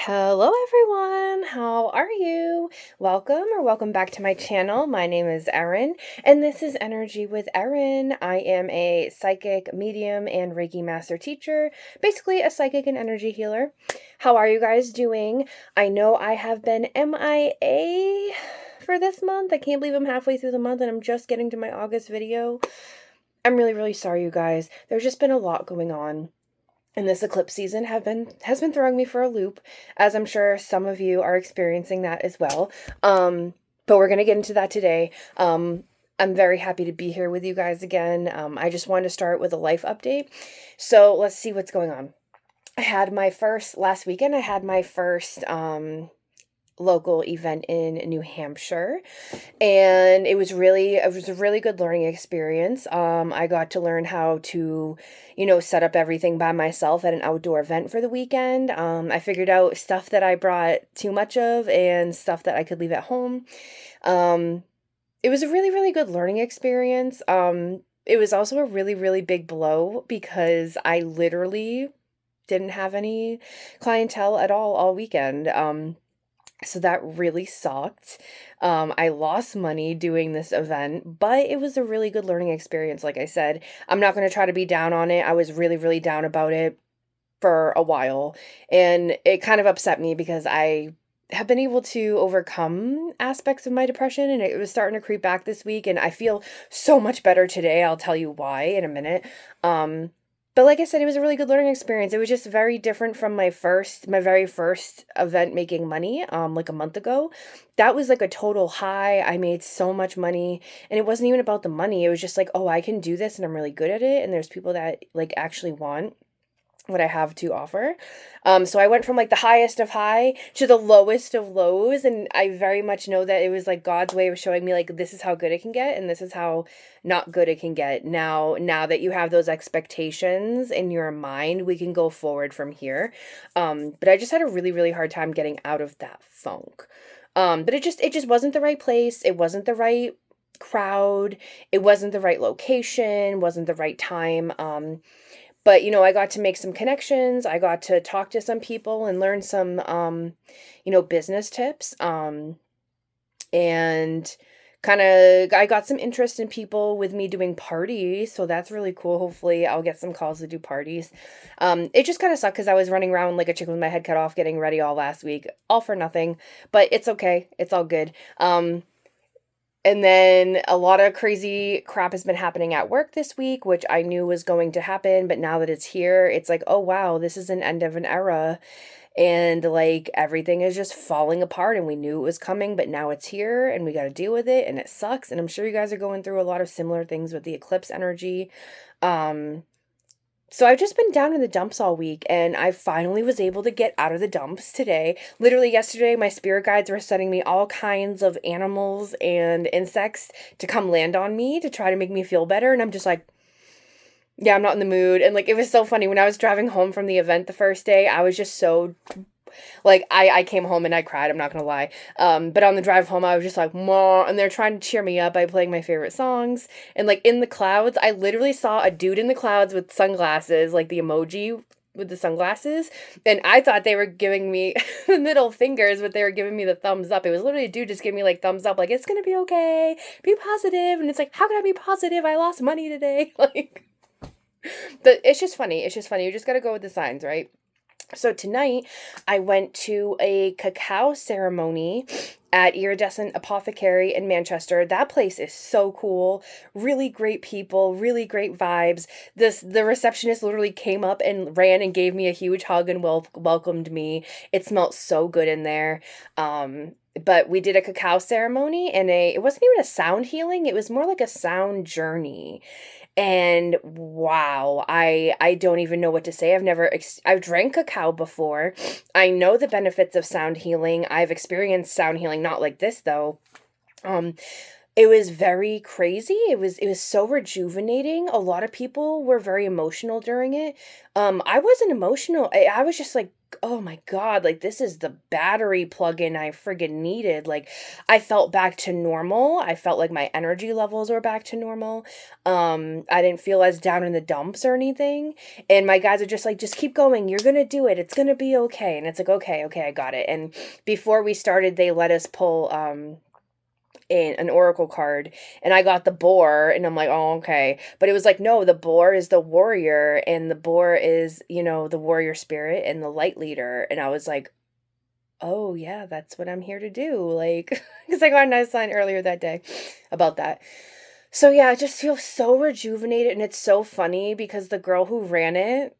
Hello everyone, how are you? Welcome back to my channel. My name is Erin, and this is Energy with Erin. I am a psychic medium and Reiki master teacher, basically a psychic and energy healer. How are you guys doing? I know I have been MIA for this month. I can't believe I'm halfway through the month and I'm just getting to my August video. I'm really sorry, you guys. There's just been a lot going on. And this eclipse season has been throwing me for a loop, as I'm sure some of you are experiencing that as well. But we're gonna get into that today. I'm very happy to be here with you guys again. I just wanted to start with a life update. So let's see what's going on. Last weekend, I had my first local event in New Hampshire, and it was a really good learning experience. I got to learn how to, set up everything by myself at an outdoor event for the weekend. I figured out stuff that I brought too much of and stuff that I could leave at home. It was a really good learning experience. It was also a really big blow because I literally didn't have any clientele at all weekend. So that really sucked. I lost money doing this event, but it was a really good learning experience. Like I said, I'm not going to try to be down on it. I was really down about it for a while, and it kind of upset me because I have been able to overcome aspects of my depression, and it was starting to creep back this week, and I feel so much better today. I'll tell you why in a minute. But like I said, it was a really good learning experience. It was just very different from my very first event making money, like a month ago. That was like a total high. I made so much money, and it wasn't even about the money. It was just like, oh, I can do this and I'm really good at it. And there's people that like actually want what I have to offer. So I went from like the highest of high to the lowest of lows, and I very much know that it was like God's way of showing me like this is how good it can get and this is how not good it can get. Now that you have those expectations in your mind, we can go forward from here. But I just had a really hard time getting out of that funk. But it just wasn't the right place. It wasn't the right crowd. It wasn't the right location, wasn't the right time. But I got to make some connections. I got to talk to some people and learn some business tips. And kind of I got some interest in people with me doing parties, so that's really cool. Hopefully I'll get some calls to do parties. It just kind of sucked because I was running around like a chicken with my head cut off getting ready all last week, all for nothing, but it's okay. It's all good. And then a lot of crazy crap has been happening at work this week, which I knew was going to happen. But now that it's here, it's like, oh, wow, this is an end of an era. And like everything is just falling apart. And we knew it was coming, but now it's here and we got to deal with it. And it sucks. And I'm sure you guys are going through a lot of similar things with the eclipse energy. So I've just been down in the dumps all week, and I finally was able to get out of the dumps today. Literally yesterday, my spirit guides were sending me all kinds of animals and insects to come land on me to try to make me feel better, and I'm just like, yeah, I'm not in the mood. And like it was so funny when I was driving home from the event the first day, I was just so like I came home and I cried, I'm not gonna lie. But on the drive home I was just like, "Mom," and they're trying to cheer me up by playing my favorite songs. And like in the clouds, I literally saw a dude in the clouds with sunglasses, like the emoji with the sunglasses. And I thought they were giving me the middle fingers, but they were giving me the thumbs up. It was literally a dude just giving me like thumbs up, like it's gonna be okay, be positive. And it's like, how can I be positive? I lost money today. Like, but it's just funny. It's just funny. You just gotta go with the signs, right? So tonight, I went to a cacao ceremony at Iridescent Apothecary in Manchester. That place is so cool. Really great people, really great vibes. The receptionist literally came up and ran and gave me a huge hug and welcomed me. It smelled so good in there. But we did a cacao ceremony and it wasn't even a sound healing. It was more like a sound journey. And wow, I don't even know what to say. I've drank cacao before. I know the benefits of sound healing. I've experienced sound healing, not like this though. Um, it was very crazy. It was so rejuvenating. A lot of people were very emotional during it. I wasn't emotional. I was just like oh my God, like this is the battery plug-in I friggin' needed. Like I felt back to normal. I felt like my energy levels were back to normal. I didn't feel as down in the dumps or anything. And my guys are just like, just keep going. You're gonna do it. It's gonna be okay. And it's like, okay, okay, I got it. And before we started, they let us pull in an oracle card, and I got the boar, and I'm like, oh, okay. But it was like, no, the boar is the warrior, and the boar is, the warrior spirit and the light leader. And I was like, oh yeah, that's what I'm here to do. Like, because I got a nice sign earlier that day about that. So yeah, I just feel so rejuvenated, and it's so funny because the girl who ran it,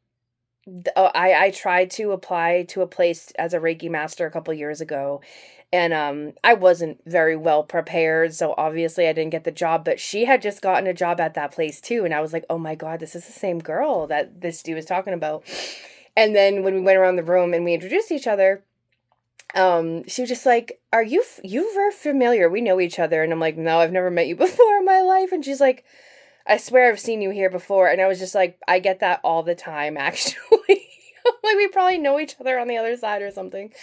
I tried to apply to a place as a Reiki master a couple years ago, and I wasn't very well prepared, so obviously I didn't get the job, but she had just gotten a job at that place too, and I was like, "Oh my God, this is the same girl that this dude was talking about." And then when we went around the room and we introduced each other, she was just like, "Are you very familiar? We know each other." And I'm like, "No, I've never met you before in my life." And she's like, "I swear I've seen you here before." And I was just like, "I get that all the time, actually." Like we probably know each other on the other side or something.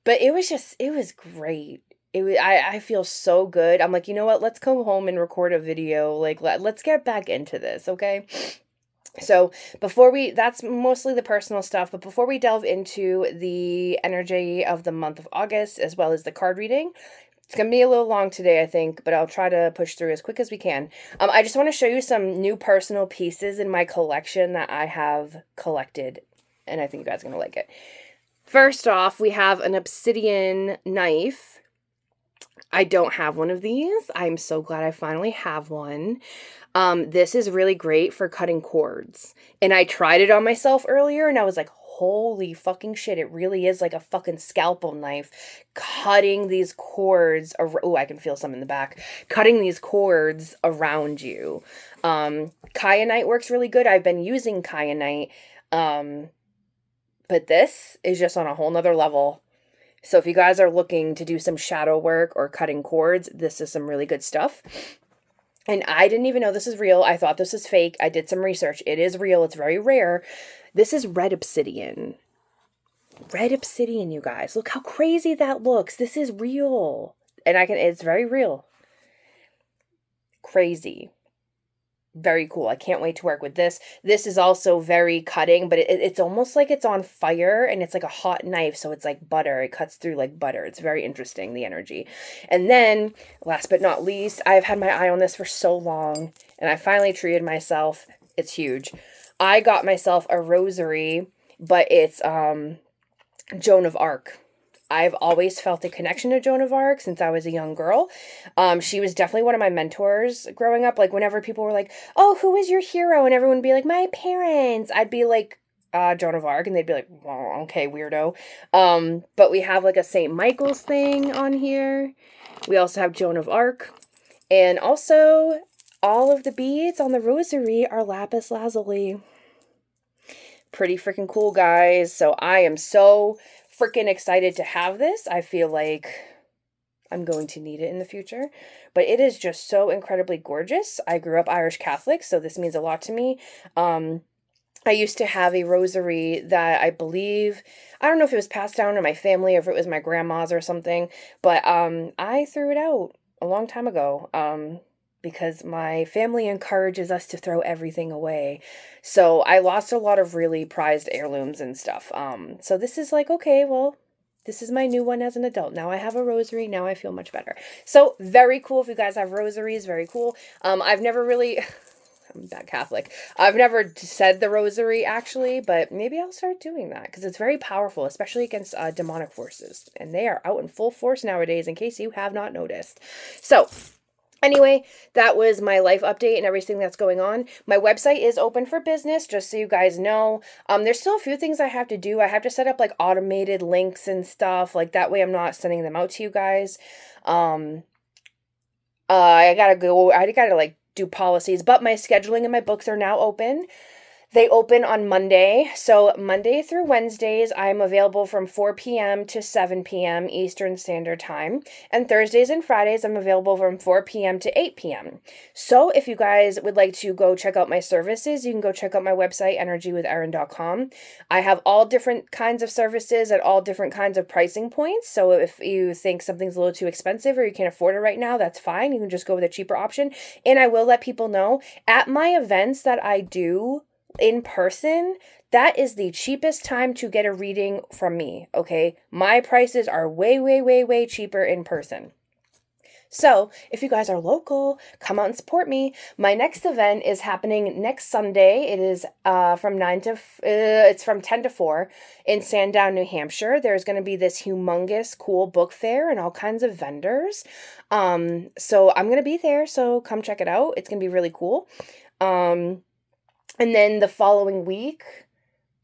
But it was great. I feel so good. I'm like, you know what? Let's go home and record a video. Like let's get back into this, okay? So that's mostly the personal stuff, but before we delve into the energy of the month of August as well as the card reading, it's going to be a little long today, I think, but I'll try to push through as quick as we can. I just want to show you some new personal pieces in my collection that I have collected, and I think you guys are going to like it. First off, we have an obsidian knife. I don't have one of these. I'm so glad I finally have one. This is really great for cutting cords. And I tried it on myself earlier and I was like, holy fucking shit, it really is like a fucking scalpel knife cutting these cords. Oh, I can feel some in the back. Cutting these cords around you. Kyanite works really good. I've been using kyanite. But this is just on a whole nother level. So if you guys are looking to do some shadow work or cutting cords, this is some really good stuff. And I didn't even know this is real. I thought this was fake. I did some research. It is real. It's very rare. This is red obsidian. Red obsidian, you guys. Look how crazy that looks. This is real. And it's very real. Crazy. Very cool. I can't wait to work with this. This is also very cutting, but it's almost like it's on fire and it's like a hot knife. So it's like butter. It cuts through like butter. It's very interesting, the energy. And then last but not least, I've had my eye on this for so long and I finally treated myself. It's huge. I got myself a rosary, but it's Joan of Arc. I've always felt a connection to Joan of Arc since I was a young girl. She was definitely one of my mentors growing up. Like whenever people were like, "Oh, who is your hero?" and everyone would be like, "My parents," I'd be like, Joan of Arc, and they'd be like, "Oh, okay, weirdo." But we have like a St. Michael's thing on here. We also have Joan of Arc, and also all of the beads on the rosary are lapis lazuli. Pretty freaking cool, guys. So I am so freaking excited to have this. I feel like I'm going to need it in the future, but it is just so incredibly gorgeous. I grew up Irish Catholic, so this means a lot to me. I used to have a rosary that I believe, I don't know if it was passed down to my family or if it was my grandma's or something, but I threw it out a long time ago. Because my family encourages us to throw everything away. So I lost a lot of really prized heirlooms and stuff. So this is like, okay, well, this is my new one as an adult. Now I have a rosary. Now I feel much better. So very cool. If you guys have rosaries, very cool. I've never really, I'm that Catholic. I've never said the rosary actually, but maybe I'll start doing that because it's very powerful, especially against demonic forces. And they are out in full force nowadays, in case you have not noticed. So anyway, that was my life update and everything that's going on. My website is open for business, just so you guys know. There's still a few things I have to do. I have to set up like automated links and stuff. Like that way I'm not sending them out to you guys. I gotta like do policies, but my scheduling and my books are now open. They open on Monday. So, Monday through Wednesdays, I'm available from 4 p.m. to 7 p.m. Eastern Standard Time. And Thursdays and Fridays, I'm available from 4 p.m. to 8 p.m. So, if you guys would like to go check out my services, you can go check out my website, energywitherin.com. I have all different kinds of services at all different kinds of pricing points. So, if you think something's a little too expensive or you can't afford it right now, that's fine. You can just go with a cheaper option. And I will let people know at my events that I do in person, that is the cheapest time to get a reading from me, okay? My prices are way, way, way, way cheaper in person. So, if you guys are local, come out and support me. My next event is happening next Sunday. It is it's from 10 to 4 in Sandown, New Hampshire. There's going to be this humongous cool book fair and all kinds of vendors. So I'm going to be there, so come check it out. It's going to be really cool. And then the following week,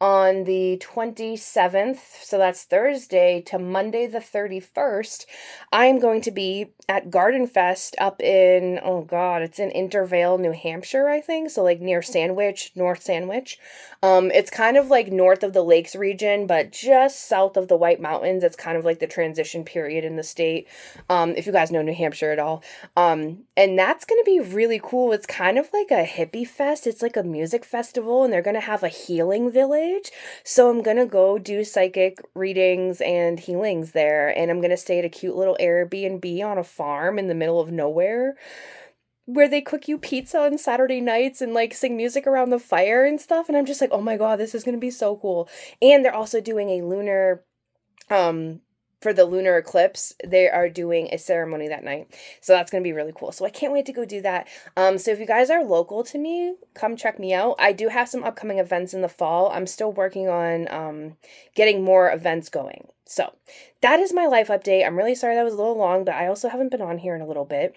on the 27th, so that's Thursday to Monday the 31st, I am going to be at Garden Fest up in, oh God, it's in Intervale, New Hampshire, I think. So like near Sandwich, North Sandwich. It's kind of like north of the Lakes region, but just south of the White Mountains. It's kind of like the transition period in the state. If you guys know New Hampshire at all. And that's going to be really cool. It's kind of like a hippie fest. It's like a music festival, and they're going to have a healing village. So I'm going to go do psychic readings and healings there. And I'm going to stay at a cute little Airbnb on a farm in the middle of nowhere, where they cook you pizza on Saturday nights and like sing music around the fire and stuff. And I'm just like, oh my God, this is going to be so cool. And they're also doing a lunar, for the lunar eclipse, they are doing a ceremony that night. So that's going to be really cool. So I can't wait to go do that. So if you guys are local to me, come check me out. I do have some upcoming events in the fall. I'm still working on getting more events going. So that is my life update. I'm really sorry that was a little long, but I also haven't been on here in a little bit.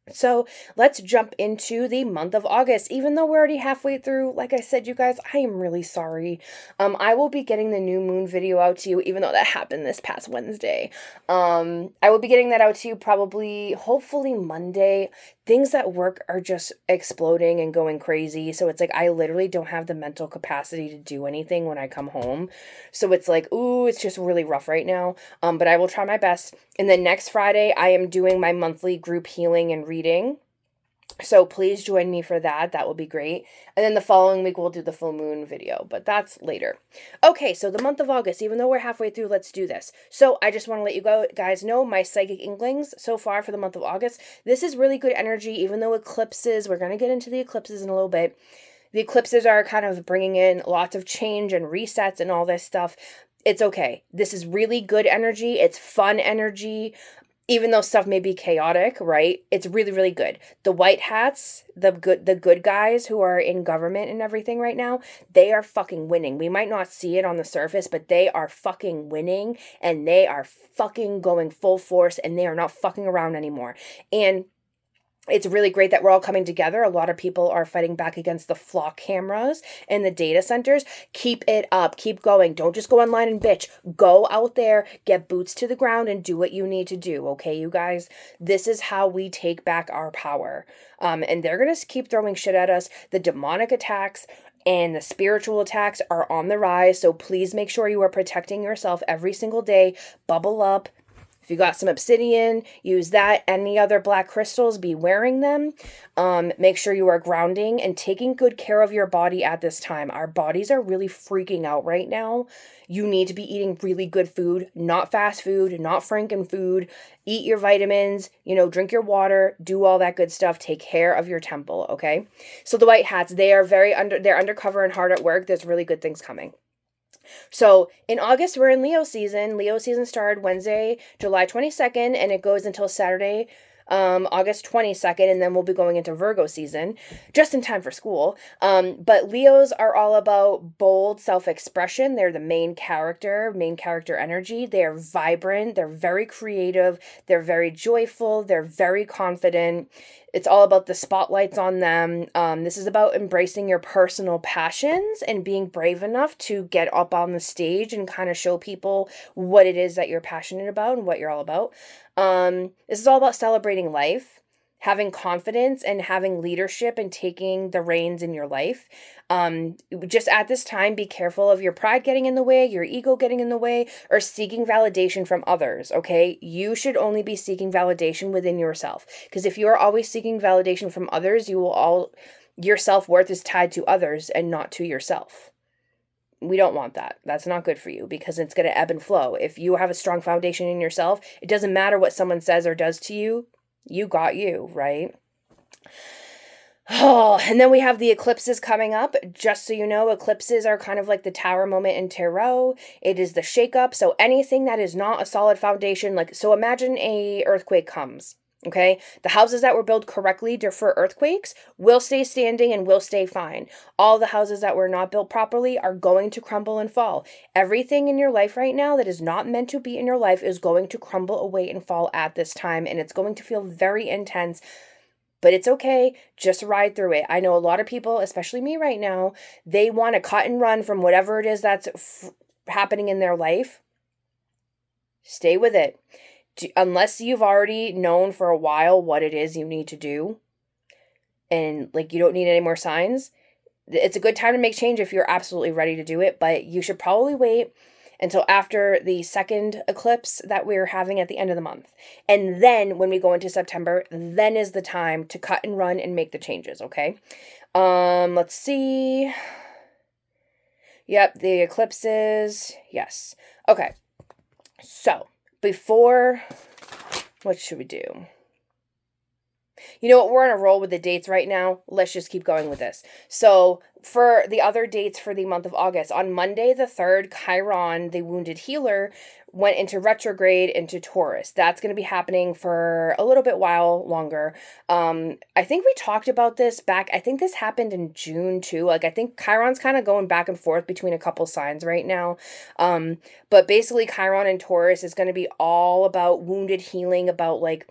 So let's jump into the month of August. Even though we're already halfway through, like I said, you guys, I am really sorry. I will be getting the new moon video out to you, even though that happened this past Wednesday. I will be getting that out to you probably, hopefully Monday. Things at work are just exploding and going crazy. So it's like I literally don't have the mental capacity to do anything when I come home. So it's like, ooh, it's just really rough right now. But I will try my best. And then next Friday, I am doing my monthly group healing and reading. So please join me for that. That will be great. And then the following week, we'll do the full moon video, but that's later. Okay, so the month of August, even though we're halfway through, let's do this. So I just want to let you guys know my psychic inklings so far for the month of August. This is really good energy, even though eclipses, we're going to get into the eclipses in a little bit. The eclipses are kind of bringing in lots of change and resets and all this stuff. It's okay. This is really good energy. It's fun energy. Even though stuff may be chaotic, right? It's really, really good. The white hats, the good guys who are in government and everything right now, they are fucking winning. We might not see it on the surface, but they are fucking winning, and they are fucking going full force, and they are not fucking around anymore. And it's really great that we're all coming together. A lot of people are fighting back against the flock cameras and the data centers. Keep it up. Keep going. Don't just go online and bitch. Go out there, get boots to the ground, and do what you need to do. Okay, you guys? This is how we take back our power. And they're going to keep throwing shit at us. The demonic attacks and the spiritual attacks are on the rise. So please make sure you are protecting yourself every single day. Bubble up. If you got some obsidian, use that. Any other black crystals, be wearing them. Make sure you are grounding and taking good care of your body at this time. Our bodies are really freaking out right now. You need to be eating really good food, not fast food, not Franken food. Eat your vitamins, drink your water, do all that good stuff. Take care of your temple, okay? So the white hats, they're undercover and hard at work. There's really good things coming. So in August, we're in Leo season. Leo season started Wednesday, July 22nd, and it goes until Saturday, August 22nd, and then we'll be going into Virgo season, just in time for school. But Leos are all about bold self-expression. They're the main character energy. They are vibrant. They're very creative. They're very joyful. They're very confident. It's all about the spotlights on them. This is about embracing your personal passions and being brave enough to get up on the stage and kind of show people what it is that you're passionate about and what you're all about. This is all about celebrating life. having confidence and having leadership and taking the reins in your life. Just at this time, be careful of your pride getting in the way, your ego getting in the way, or seeking validation from others, okay? You should only be seeking validation within yourself. Because if you are always seeking validation from others, your self-worth is tied to others and not to yourself. We don't want that. That's not good for you because it's going to ebb and flow. If you have a strong foundation in yourself, it doesn't matter what someone says or does to you. You got you, right? Oh, and then we have the eclipses coming up. Just so you know, eclipses are kind of like the tower moment in tarot. It is the shakeup. So anything that is not a solid foundation, like, so imagine a earthquake comes. Okay, the houses that were built correctly for earthquakes will stay standing and will stay fine. All the houses that were not built properly are going to crumble and fall. Everything in your life right now that is not meant to be in your life is going to crumble away and fall at this time, and it's going to feel very intense. But it's okay. Just ride through it. I know a lot of people, especially me right now, they want to cut and run from whatever it is that's happening in their life. Stay with it. Unless you've already known for a while what it is you need to do and like you don't need any more signs, it's a good time to make change if you're absolutely ready to do it, but you should probably wait until after the second eclipse that we're having at the end of the month. And then when we go into September, then is the time to cut and run and make the changes, okay? Let's see. Yep, the eclipses. Yes. Okay. So, what should we do? You know what? We're on a roll with the dates right now. Let's just keep going with this. So for the other dates for the month of August, on Monday the 3rd, Chiron, the wounded healer, went into retrograde into Taurus. That's going to be happening for a little bit while longer. I think we talked about this back. I think this happened in June too. Like, I think Chiron's kind of going back and forth between a couple signs right now. But basically Chiron and Taurus is going to be all about wounded healing, about like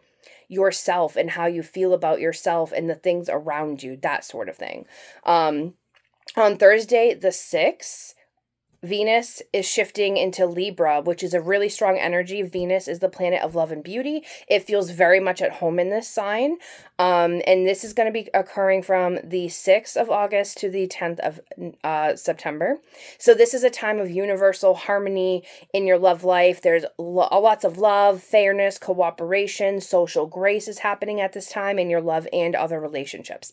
yourself and how you feel about yourself and the things around you, that sort of thing. On Thursday, the 6th, Venus is shifting into Libra, which is a really strong energy. Venus is the planet of love and beauty. It feels very much at home in this sign. And this is going to be occurring from the 6th of August to the 10th of September. So this is a time of universal harmony in your love life. There's lots of love, fairness, cooperation, social grace is happening at this time in your love and other relationships.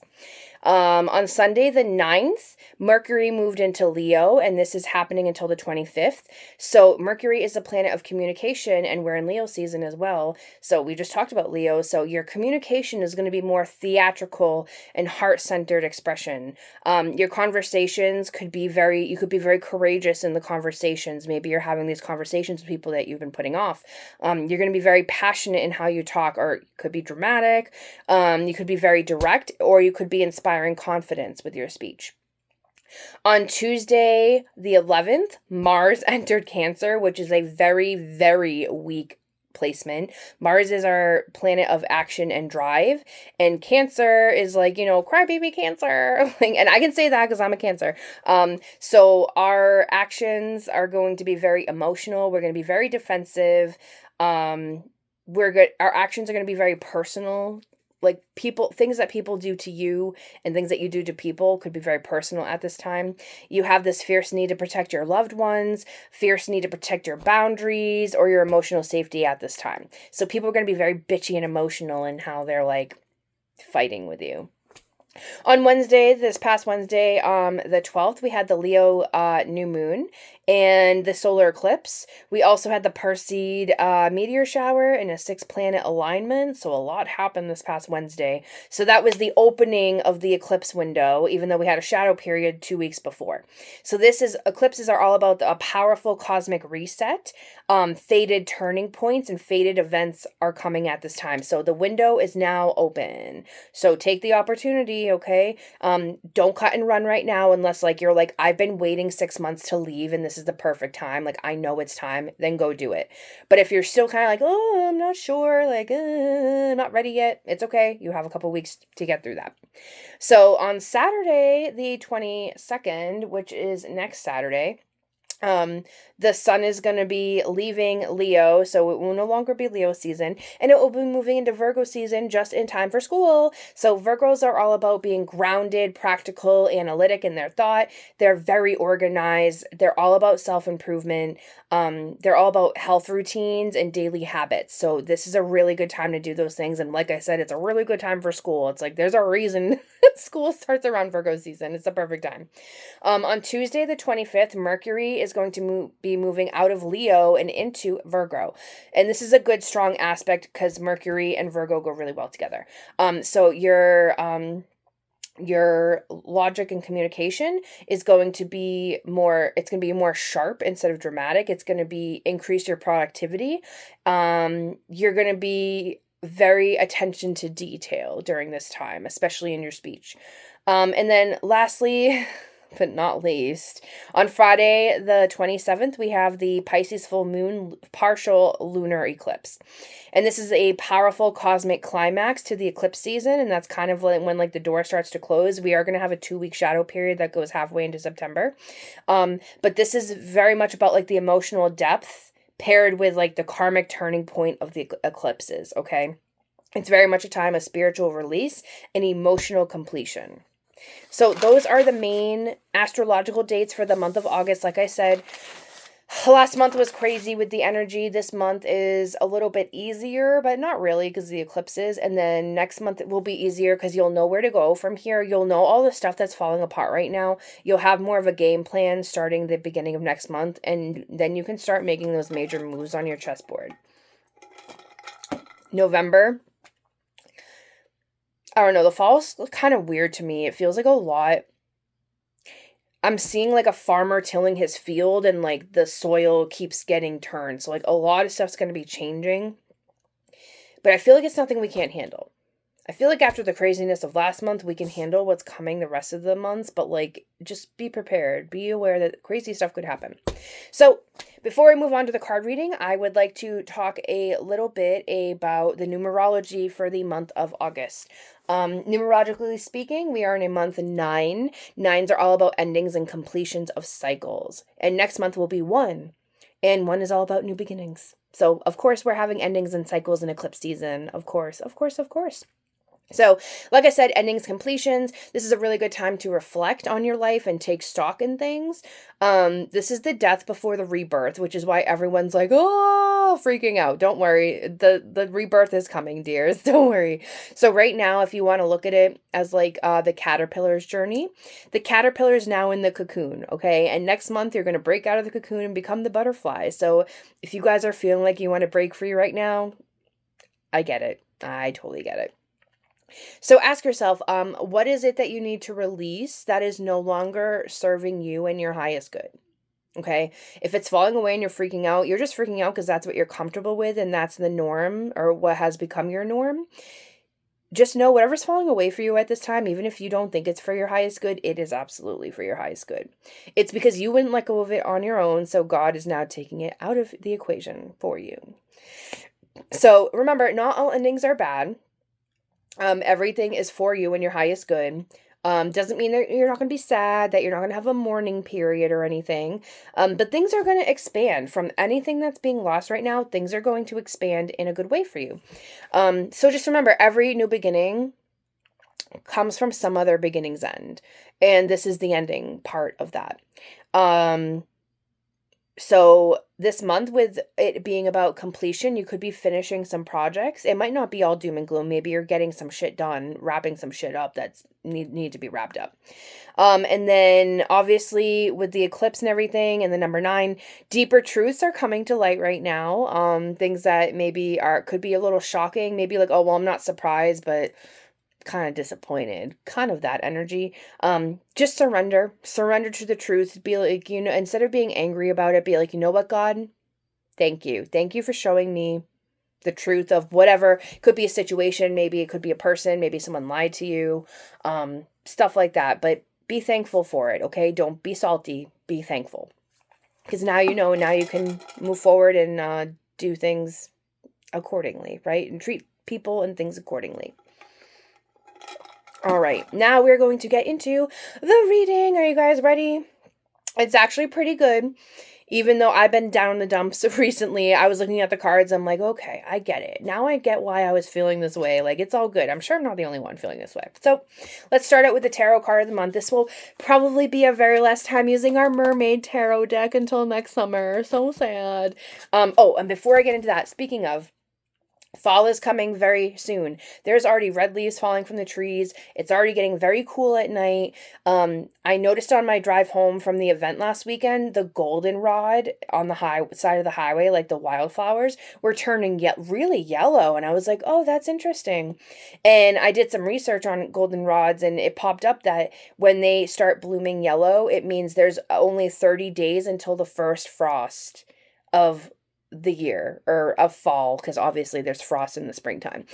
On Sunday, the 9th, Mercury moved into Leo, and this is happening until the 25th. So Mercury is a planet of communication, and we're in Leo season as well. So we just talked about Leo. So your communication is going to be more theatrical and heart-centered expression. Your conversations you could be very courageous in the conversations. Maybe you're having these conversations with people that you've been putting off. You're going to be very passionate in how you talk, or it could be dramatic. You could be very direct, or you could be inspiring confidence with your speech. On Tuesday, the 11th, Mars entered Cancer, which is a very, very weak placement. Mars is our planet of action and drive, and Cancer is like, crybaby Cancer. And I can say that because I'm a Cancer. So our actions are going to be very emotional. We're going to be very defensive. Our actions are going to be very personal. Like things that people do to you and things that you do to people could be very personal at this time. You have this fierce need to protect your loved ones, fierce need to protect your boundaries or your emotional safety at this time. So people are going to be very bitchy and emotional in how they're like fighting with you. On this past Wednesday, the 12th, we had the Leo new moon and the solar eclipse. We also had the Perseid meteor shower in a 6-planet alignment, so a lot happened this past Wednesday. So that was the opening of the eclipse window, even though we had a shadow period 2 weeks before. So eclipses are all about a powerful cosmic reset. Fated turning points and fated events are coming at this time. So the window is now open. So take the opportunity, okay? Don't cut and run right now unless you're like, I've been waiting 6 months to leave and this is the perfect time. Like, I know it's time, then go do it. But if you're still kind of like, oh, I'm not sure, not ready yet, it's okay. You have a couple weeks to get through that. So on Saturday, the 22nd, which is next Saturday, the The sun is going to be leaving Leo, so it will no longer be Leo season, and it will be moving into Virgo season just in time for school. So Virgos are all about being grounded, practical, analytic in their thought. They're very organized. They're all about self-improvement. They're all about health routines and daily habits. So this is a really good time to do those things. And like I said, it's a really good time for school. It's like there's a reason school starts around Virgo season. It's the perfect time. On Tuesday, the 25th, Mercury is going to be moving out of Leo and into Virgo. And this is a good, strong aspect because Mercury and Virgo go really well together. So your logic and communication is going to be more sharp instead of dramatic. It's going to be increase your productivity. You're going to be very attention to detail during this time, especially in your speech. And then lastly, but not least, on Friday, the 27th, we have the Pisces full moon partial lunar eclipse. And this is a powerful cosmic climax to the eclipse season. And that's kind of when like the door starts to close. We are going to have a 2-week shadow period that goes halfway into September. But this is very much about like the emotional depth paired with like the karmic turning point of the eclipses. Okay. It's very much a time of spiritual release and emotional completion. So those are the main astrological dates for the month of August. Like I said, last month was crazy with the energy. This month is a little bit easier, but not really because the eclipses. And then next month it will be easier because you'll know where to go from here. You'll know all the stuff that's falling apart right now. You'll have more of a game plan starting the beginning of next month. And then you can start making those major moves on your chessboard. November. I don't know, the fall's kind of weird to me. It feels like a lot. I'm seeing like a farmer tilling his field and like the soil keeps getting turned. So like a lot of stuff's going to be changing. But I feel like it's nothing we can't handle. I feel like after the craziness of last month, we can handle what's coming the rest of the months, but like just be prepared. Be aware that crazy stuff could happen. So before we move on to the card reading, I would like to talk a little bit about the numerology for the month of August. Numerologically speaking, we are in a month 9. 9s are all about endings and completions of cycles. And next month will be 1. And 1 is all about new beginnings. So, of course, we're having endings and cycles in eclipse season. Of course, of course, of course. So, like I said, endings, completions, this is a really good time to reflect on your life and take stock in things. This is the death before the rebirth, which is why everyone's like, oh, freaking out. Don't worry. The rebirth is coming, dears. Don't worry. So right now, if you want to look at it as like the caterpillar's journey, the caterpillar is now in the cocoon, okay? And next month, you're going to break out of the cocoon and become the butterfly. So if you guys are feeling like you want to break free right now, I get it. I totally get it. So ask yourself, what is it that you need to release that is no longer serving you and your highest good? Okay. If it's falling away and you're freaking out, you're just freaking out because that's what you're comfortable with and that's the norm or what has become your norm. Just know whatever's falling away for you at this time, even if you don't think it's for your highest good, it is absolutely for your highest good. It's because you wouldn't let go of it on your own, so God is now taking it out of the equation for you. So remember, not all endings are bad. Everything is for you and your highest good. Doesn't mean that you're not going to be sad, that you're not going to have a mourning period or anything. But things are going to expand from anything that's being lost right now. Things are going to expand in a good way for you. So just remember, every new beginning comes from some other beginning's end. And this is the ending part of that. So this month, with it being about completion, you could be finishing some projects. It might not be all doom and gloom. Maybe you're getting some shit done, wrapping some shit up that's need to be wrapped up. And then obviously with the eclipse and everything and the number 9, deeper truths are coming to light right now. Things that maybe could be a little shocking. Maybe like, oh, well, I'm not surprised, but kind of disappointed, kind of that energy. Just surrender to the truth. Be like, instead of being angry about it, be like, you know what, God, thank you for showing me the truth of whatever. Could be a situation, maybe it could be a person, maybe someone lied to you, stuff like that. But be thankful for it. Okay, don't be salty, be thankful, because now you know, now you can move forward and do things accordingly, right? And treat people and things accordingly. All right, now we're going to get into the reading. Are you guys ready? It's actually pretty good. even though I've been down in the dumps recently, I was looking at the cards. I'm like, okay, I get it. Now I get why I was feeling this way. Like, it's all good. I'm sure I'm not the only one feeling this way. So let's start out with the tarot card of the month. This will probably be our very last time using our mermaid tarot deck until next summer. So sad. Oh, and before I get into that, speaking of, fall is coming very soon. There's already red leaves falling from the trees. It's already getting very cool at night. I noticed on my drive home from the event last weekend, the goldenrod on the high side of the highway, like the wildflowers, were turning really yellow. And I was like, oh, that's interesting. And I did some research on goldenrods, and it popped up that when they start blooming yellow, it means there's only 30 days until the first frost of the year, or of fall, because obviously there's frost in the springtime.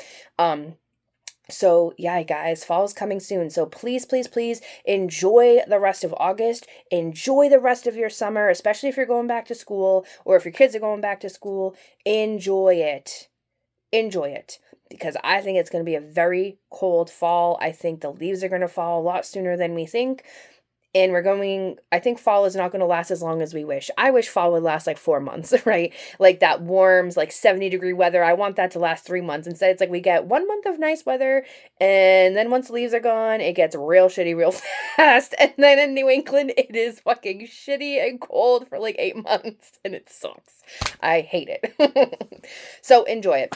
So yeah, guys, fall is coming soon. So please, please, please enjoy the rest of August. Enjoy the rest of your summer, especially if you're going back to school, or if your kids are going back to school. Enjoy it. Enjoy it. Because I think it's going to be a very cold fall. I think the leaves are going to fall a lot sooner than we think. And I think fall is not going to last as long as we wish. I wish fall would last like 4 months, right? Like that warm, like 70-degree weather. I want that to last 3 months. Instead, it's like we get 1 month of nice weather, and then once the leaves are gone, it gets real shitty real fast. And then in New England, it is fucking shitty and cold for like 8 months, and it sucks. I hate it. So enjoy it.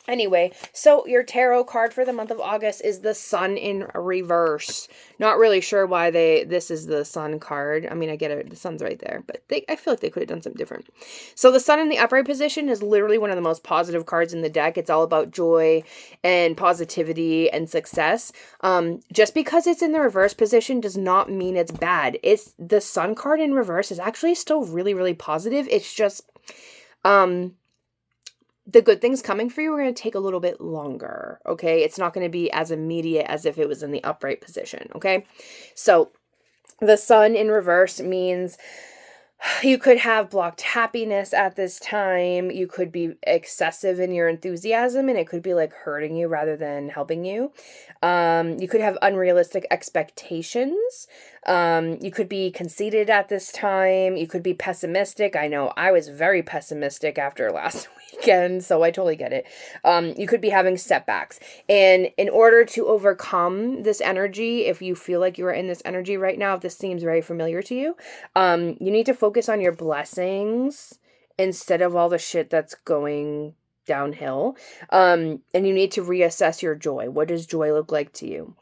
Anyway, so your tarot card for the month of August is the Sun in reverse. Not really sure why this is the Sun card. I mean, I get it, the Sun's right there, but I feel like they could have done something different. So the Sun in the upright position is literally one of the most positive cards in the deck. It's all about joy and positivity and success. Just because it's in the reverse position does not mean it's bad. It's the Sun card in reverse is actually still really, really positive. It's just, the good things coming for you are going to take a little bit longer, okay? It's not going to be as immediate as if it was in the upright position, okay? So the Sun in reverse means you could have blocked happiness at this time. You could be excessive in your enthusiasm, and it could be like hurting you rather than helping you. You could have unrealistic expectations. You could be conceited at this time. You could be pessimistic. I know I was very pessimistic after last weekend, so I totally get it. You could be having setbacks. And in order to overcome this energy, if you feel like you are in this energy right now, if this seems very familiar to you, you need to focus on your blessings instead of all the shit that's going downhill. And you need to reassess your joy. What does joy look like to you?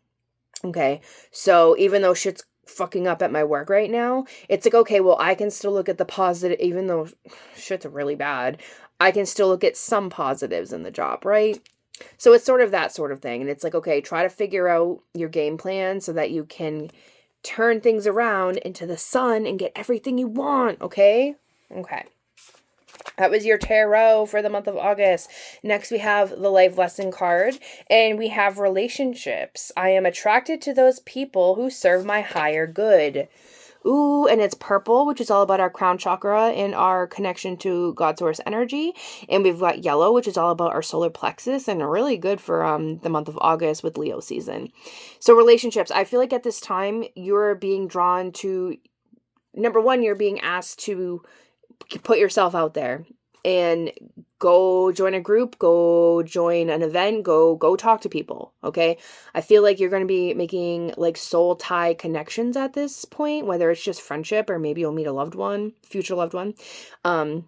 Okay. So even though shit's fucking up at my work right now, it's like, okay, well, I can still look at the positive, even though shit's really bad, I can still look at some positives in the job, right? So it's sort of that sort of thing. And it's like, okay, try to figure out your game plan so that you can turn things around into the sun and get everything you want, okay? Okay. That was your tarot for the month of August. Next, we have the life lesson card, and we have relationships. I am attracted to those people who serve my higher good. Ooh, and it's purple, which is all about our crown chakra and our connection to God source energy. And we've got yellow, which is all about our solar plexus, and really good for the month of August with Leo season. So relationships, I feel like at this time you're being drawn to, number one, you're being asked to put yourself out there and go join a group, go join an event, go talk to people, okay? I feel like you're going to be making like soul tie connections at this point, whether it's just friendship or maybe you'll meet a loved one, future loved one. And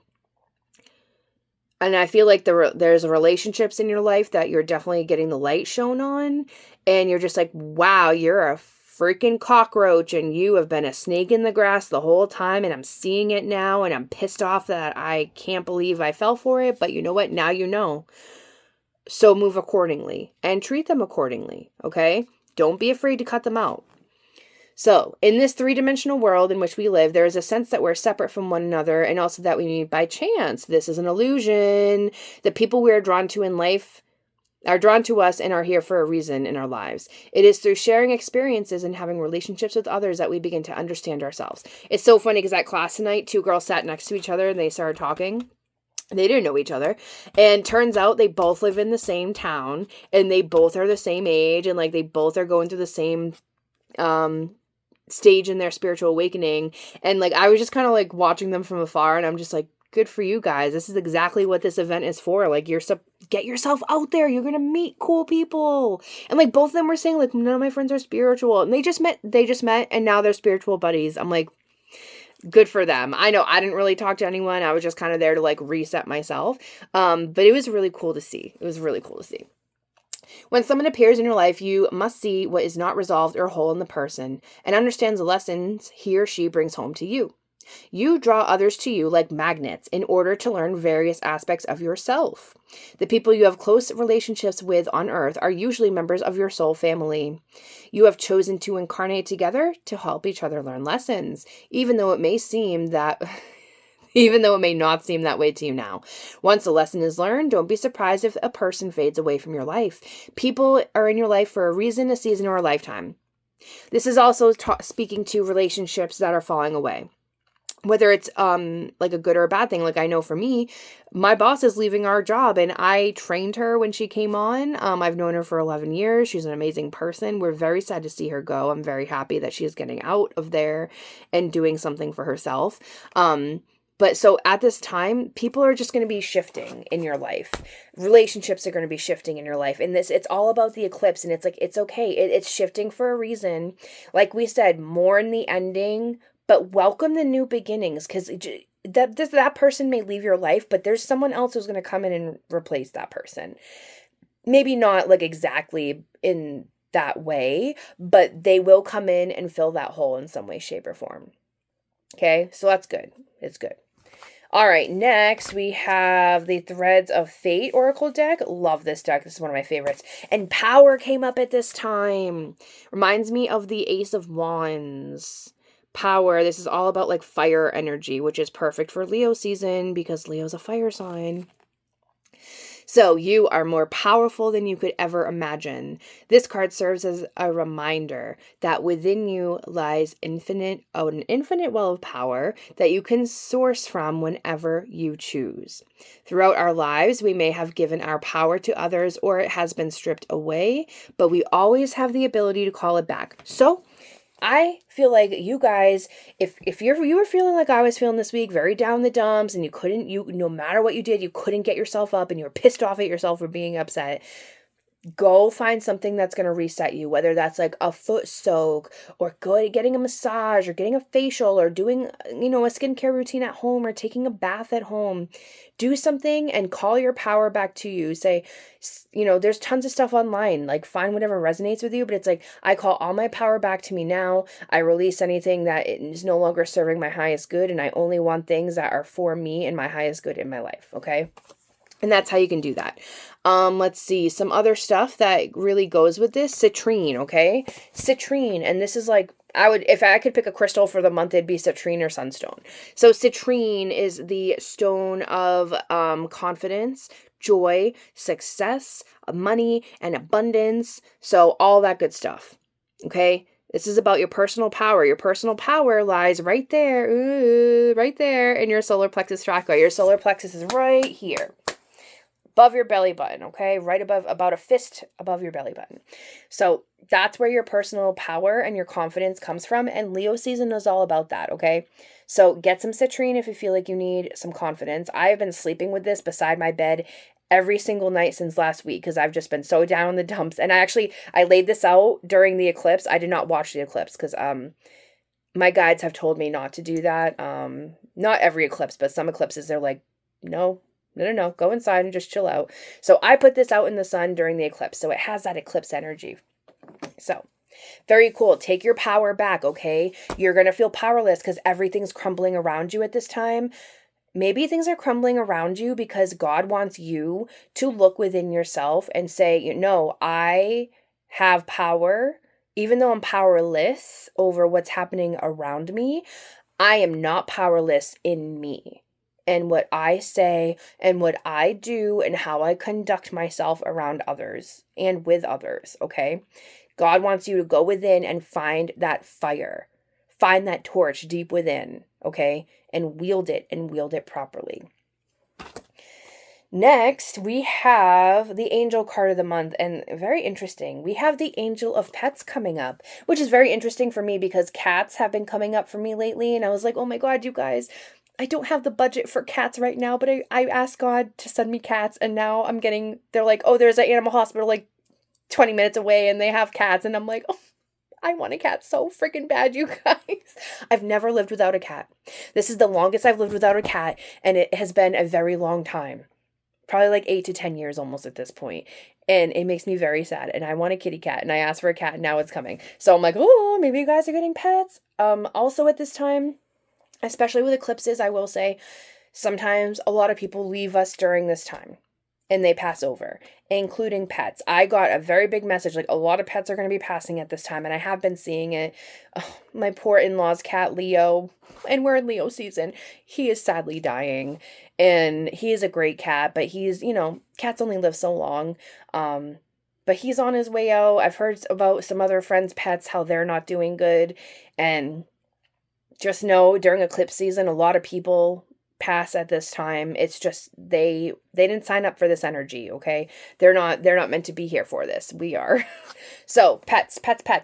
I feel like there's relationships in your life that you're definitely getting the light shown on, and you're just like, wow, you're a freaking cockroach and you have been a snake in the grass the whole time, and I'm seeing it now, and I'm pissed off that I can't believe I fell for it, but you know what? Now you know. So move accordingly and treat them accordingly, okay? Don't be afraid to cut them out. So, in this three-dimensional world in which we live, there is a sense that we're separate from one another, and also that we meet by chance. This is an illusion. The people we are drawn to in life are drawn to us and are here for a reason in our lives. It is through sharing experiences and having relationships with others that we begin to understand ourselves. It's so funny because at class tonight, two girls sat next to each other and they started talking. They didn't know each other. And turns out they both live in the same town, and they both are the same age, and like they both are going through the same stage in their spiritual awakening. And like, I was just kind of like watching them from afar, and I'm just like, good for you guys. This is exactly what this event is for. Like, get yourself out there. You're going to meet cool people. And like, both of them were saying like, none of my friends are spiritual. And they just met, and now they're spiritual buddies. I'm like, good for them. I know I didn't really talk to anyone. I was just kind of there to like reset myself. But it was really cool to see. It was really cool to see. When someone appears in your life, you must see what is not resolved or whole in the person and understands the lessons he or she brings home to you. You draw others to you like magnets in order to learn various aspects of yourself. The people you have close relationships with on earth are usually members of your soul family. You have chosen to incarnate together to help each other learn lessons, even though it may not seem that way to you now. Once a lesson is learned, don't be surprised if a person fades away from your life. People are in your life for a reason, a season, or a lifetime. This is also speaking to relationships that are falling away. Whether it's like a good or a bad thing. Like, I know for me, my boss is leaving our job, and I trained her when she came on. I've known her for 11 years. She's an amazing person. We're very sad to see her go. I'm very happy that she is getting out of there and doing something for herself. But so at this time, people are just going to be shifting in your life. Relationships are going to be shifting in your life. And it's all about the eclipse. And it's like, it's okay. It's shifting for a reason. Like we said, mourn the ending, but welcome the new beginnings. Because that person may leave your life, but there's someone else who's going to come in and replace that person. Maybe not like exactly in that way, but they will come in and fill that hole in some way, shape, or form. Okay, so that's good. It's good. All right, next we have the Threads of Fate Oracle deck. Love this deck. This is one of my favorites. And Power came up at this time. Reminds me of the Ace of Wands. Power, this is all about like fire energy, which is perfect for Leo season because Leo's a fire sign. So you are more powerful than you could ever imagine. This card serves as a reminder that within you lies an infinite well of power that you can source from whenever you choose. Throughout our lives, we may have given our power to others or it has been stripped away, but we always have the ability to call it back. So I feel like you guys, if you were feeling like I was feeling this week, very down the dumps, and no matter what you did, you couldn't get yourself up and you were pissed off at yourself for being upset, go find something that's going to reset you, whether that's like a foot soak or getting a massage or getting a facial or doing, a skincare routine at home or taking a bath at home. Do something and call your power back to you. Say, there's tons of stuff online, like find whatever resonates with you, but it's like, I call all my power back to me now. I release anything that is no longer serving my highest good, and I only want things that are for me and my highest good in my life, okay? And that's how you can do that. Let's see, some other stuff that really goes with this. Citrine, okay? Citrine, and this is like, if I could pick a crystal for the month, it'd be citrine or sunstone. So citrine is the stone of confidence, joy, success, money, and abundance. So all that good stuff, okay? This is about your personal power. Your personal power lies right there, in your solar plexus chakra. Your solar plexus is right here, above your belly button, okay? Right above, about a fist above your belly button. So that's where your personal power and your confidence comes from. And Leo season is all about that, okay? So get some citrine if you feel like you need some confidence. I have been sleeping with this beside my bed every single night since last week because I've just been so down in the dumps. And I laid this out during the eclipse. I did not watch the eclipse because my guides have told me not to do that. Not every eclipse, but some eclipses, they're like, no, go inside and just chill out. So I put this out in the sun during the eclipse. So it has that eclipse energy. So very cool. Take your power back, okay? You're going to feel powerless because everything's crumbling around you at this time. Maybe things are crumbling around you because God wants you to look within yourself and say, I have power. Even though I'm powerless over what's happening around me, I am not powerless in me. And what I say and what I do and how I conduct myself around others and with others, okay? God wants you to go within and find that fire. Find that torch deep within, okay? And wield it properly. Next, we have the angel card of the month, and very interesting. We have the angel of pets coming up, which is very interesting for me because cats have been coming up for me lately, and I was like, oh my God, you guys, I don't have the budget for cats right now, but I asked God to send me cats, and now they're like, oh, there's an animal hospital like 20 minutes away, and they have cats, and I'm like, oh, I want a cat so freaking bad, you guys. I've never lived without a cat. This is the longest I've lived without a cat, and it has been a very long time. Probably like 8 to 10 years almost at this point. And it makes me very sad. And I want a kitty cat. And I asked for a cat. And now it's coming. So I'm like, oh, maybe you guys are getting pets. Also at this time, especially with eclipses, I will say, sometimes a lot of people leave us during this time and they pass over, including pets. I got a very big message, like a lot of pets are going to be passing at this time, and I have been seeing it. Oh, my poor in-laws cat, Leo, and we're in Leo season. He is sadly dying, and he is a great cat, but cats only live so long. But he's on his way out. I've heard about some other friends' pets, how they're not doing good, and just know during eclipse season, a lot of people pass at this time. It's just they didn't sign up for this energy, okay? They're not meant to be here for this. We are. So, pets.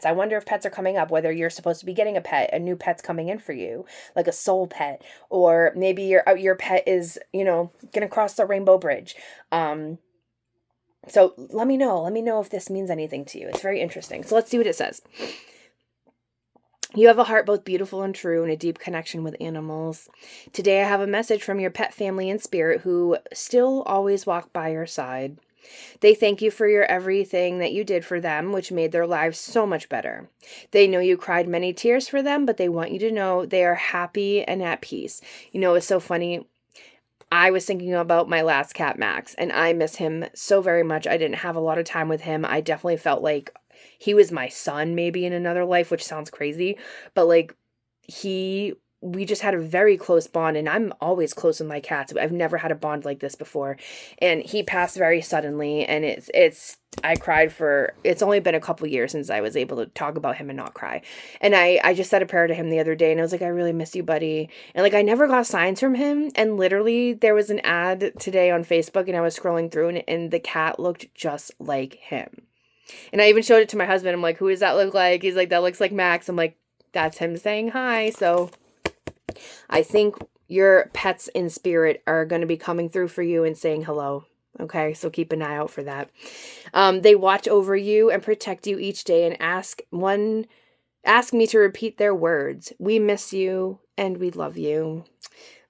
I wonder if pets are coming up, whether you're supposed to be getting a pet, a new pet's coming in for you, like a soul pet, or maybe your pet is, going to cross the rainbow bridge. So let me know. Let me know if this means anything to you. It's very interesting. So let's see what it says. You have a heart both beautiful and true and a deep connection with animals. Today I have a message from your pet family and spirit who still always walk by your side. They thank you for your everything that you did for them, which made their lives so much better. They know you cried many tears for them, but they want you to know they are happy and at peace. It's so funny. I was thinking about my last cat, Max, and I miss him so very much. I didn't have a lot of time with him. I definitely felt like he was my son maybe in another life, which sounds crazy, but like we just had a very close bond, and I'm always close with my cats. I've never had a bond like this before, and he passed very suddenly, and I cried it's only been a couple years since I was able to talk about him and not cry. And I just said a prayer to him the other day, and I was like, I really miss you, buddy. And like, I never got signs from him. And literally there was an ad today on Facebook, and I was scrolling through, and the cat looked just like him. And I even showed it to my husband. I'm like, who does that look like? He's like, that looks like Max. I'm like, that's him saying hi. So I think your pets in spirit are going to be coming through for you and saying hello. Okay, so keep an eye out for that. They watch over you and protect you each day and ask me to repeat their words. We miss you and we love you.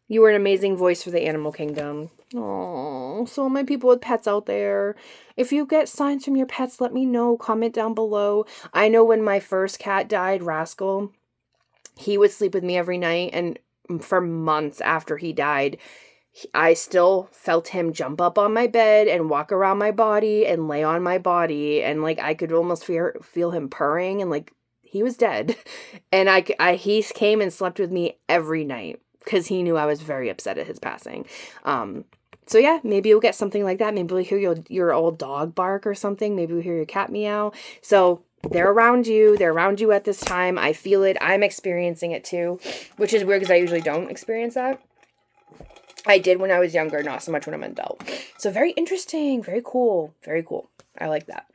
You were an amazing voice for the animal kingdom. Oh, so my people with pets out there, if you get signs from your pets, let me know. Comment down below. I know when my first cat died, Rascal, he would sleep with me every night, and for months after he died, I still felt him jump up on my bed and walk around my body and lay on my body, and like I could almost feel him purring, and like he was dead. And he came and slept with me every night because he knew I was very upset at his passing. So yeah, maybe you'll get something like that. Maybe we'll hear your old dog bark or something. Maybe we'll hear your cat meow. So they're around you. They're around you at this time. I feel it. I'm experiencing it too, which is weird because I usually don't experience that. I did when I was younger, not so much when I'm an adult. So very interesting. Very cool. Very cool. I like that.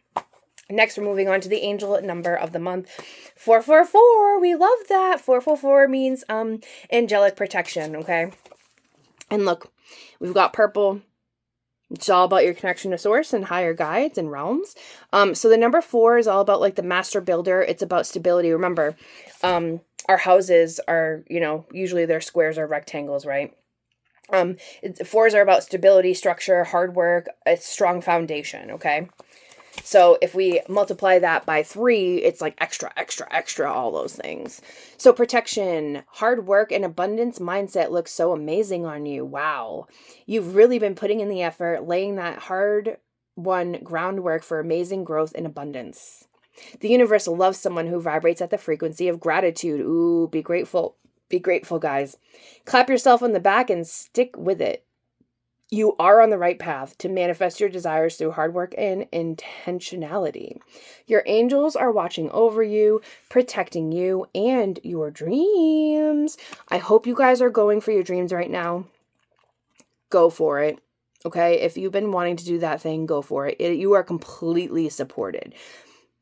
Next, we're moving on to the angel number of the month, 444. We love that. 444 means angelic protection, okay? And look, we've got purple. It's all about your connection to source and higher guides and realms. So the number 4 is all about like the master builder. It's about stability. Remember, our houses are, usually their squares are rectangles, right? 4s are about stability, structure, hard work, a strong foundation, okay? So if we multiply that by 3, it's like extra, extra, extra, all those things. So protection, hard work, and abundance mindset looks so amazing on you. Wow. You've really been putting in the effort, laying that hard-won groundwork for amazing growth and abundance. The universe loves someone who vibrates at the frequency of gratitude. Ooh, be grateful. Be grateful, guys. Clap yourself on the back and stick with it. You are on the right path to manifest your desires through hard work and intentionality. Your angels are watching over you, protecting you and your dreams. I hope you guys are going for your dreams right now. Go for it. Okay, if you've been wanting to do that thing, go for it. You are completely supported.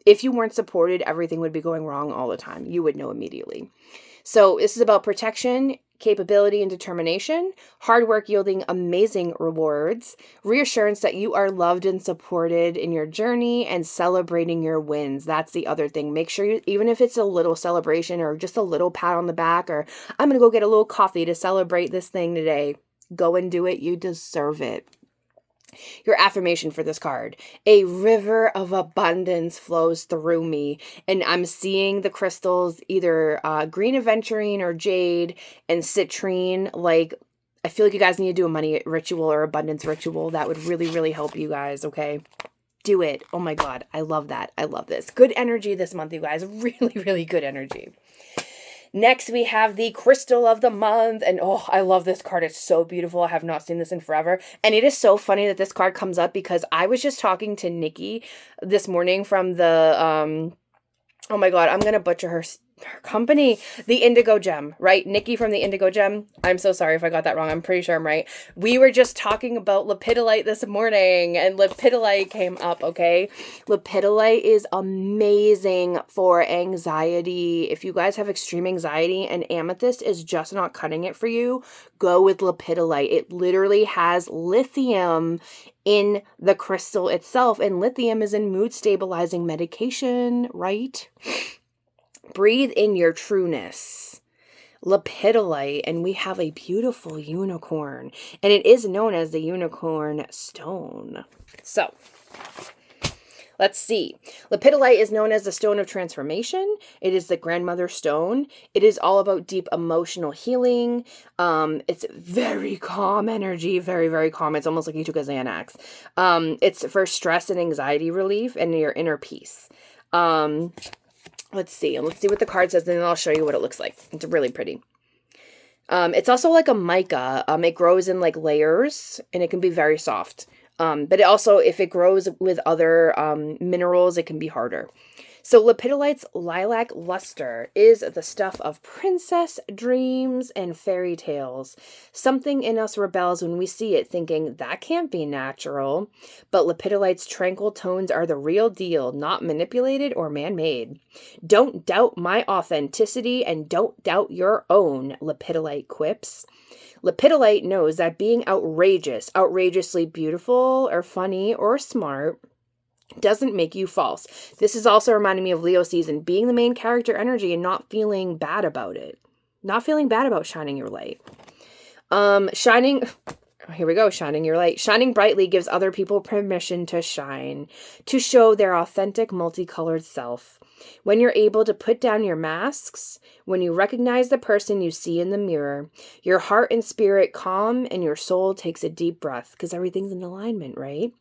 If you weren't supported, everything would be going wrong all the time. You would know immediately. So this is about protection, capability, and determination, hard work yielding amazing rewards, reassurance that you are loved and supported in your journey, and celebrating your wins. That's the other thing. Make sure you, even if it's a little celebration or just a little pat on the back, or I'm going to go get a little coffee to celebrate this thing today, go and do it. You deserve it. Your affirmation for this card: a river of abundance flows through me, and I'm seeing the crystals, either green aventurine or jade and citrine. Like, I feel like you guys need to do a money ritual or abundance ritual. That would really, really help you guys. Okay, do it. Oh my God, I love that. I love this. Good energy this month, you guys. Really, really good energy. Next, we have the Crystal of the Month. And oh, I love this card. It's so beautiful. I have not seen this in forever. And it is so funny that this card comes up because I was just talking to Nikki this morning from the, oh my God, I'm going to butcher her company, the Indigo Gem, right? Nikki from the Indigo Gem. I'm so sorry if I got that wrong. I'm pretty sure I'm right. We were just talking about lepidolite this morning, and lepidolite came up, okay? Lepidolite is amazing for anxiety. If you guys have extreme anxiety and amethyst is just not cutting it for you, go with lepidolite. It literally has lithium in the crystal itself, and lithium is in mood stabilizing medication, right? Breathe in your trueness. Lepidolite, and we have a beautiful unicorn, and it is known as the unicorn stone. So let's see. Lepidolite is known as the stone of transformation. It is the grandmother stone. It is all about deep emotional healing. It's very calm energy, very, very calm. It's almost like you took a Xanax. It's for stress and anxiety relief and your inner peace. Let's see what the card says, and then I'll show you what it looks like. It's really pretty. It's also like a mica. It grows in like layers, and it can be very soft. But it also, if it grows with other minerals, it can be harder. So lepidolite's lilac luster is the stuff of princess dreams and fairy tales. Something in us rebels when we see it, thinking that can't be natural. But lepidolite's tranquil tones are the real deal, not manipulated or man-made. Don't doubt my authenticity and don't doubt your own, lepidolite quips. Lepidolite knows that being outrageous, outrageously beautiful or funny or smart doesn't make you false. This is also reminding me of Leo season, being the main character energy and not feeling bad about it. Not feeling bad about shining your light. Here we go, shining your light. Shining brightly gives other people permission to shine, to show their authentic, multicolored self. When you're able to put down your masks, when you recognize the person you see in the mirror, your heart and spirit calm and your soul takes a deep breath, because everything's in alignment, right?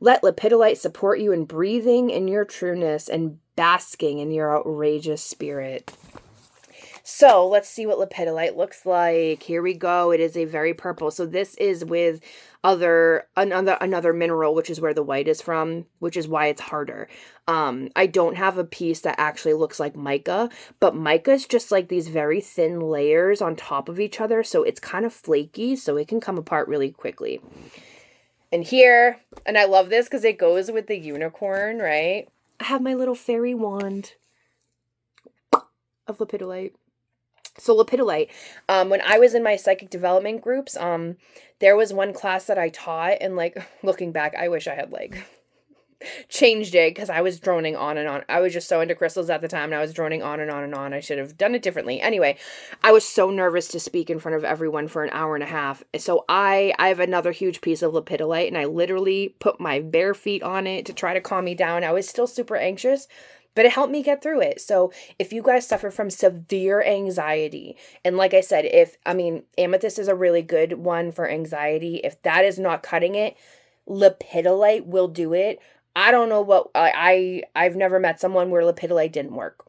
Let lepidolite support you in breathing in your trueness and basking in your outrageous spirit. So let's see what lepidolite looks like. Here we go. It is a very purple. So this is with another mineral, which is where the white is from, which is why it's harder. I don't have a piece that actually looks like mica, but mica is just like these very thin layers on top of each other. So it's kind of flaky, so it can come apart really quickly. And here, and I love this because it goes with the unicorn, right? I have my little fairy wand of lepidolite. So lepidolite, when I was in my psychic development groups, there was one class that I taught, and like looking back, I wish I had like changed it because I was droning on and on. I was just so into crystals at the time, and I was droning on and on and on. I should have done it differently. Anyway, I was so nervous to speak in front of everyone for an hour and a half. So I have another huge piece of lepidolite, and I literally put my bare feet on it to try to calm me down. I was still super anxious, but it helped me get through it. So if you guys suffer from severe anxiety, and like I said, amethyst is a really good one for anxiety. If that is not cutting it, lepidolite will do it. I don't know what, I've never met someone where lepidolite didn't work.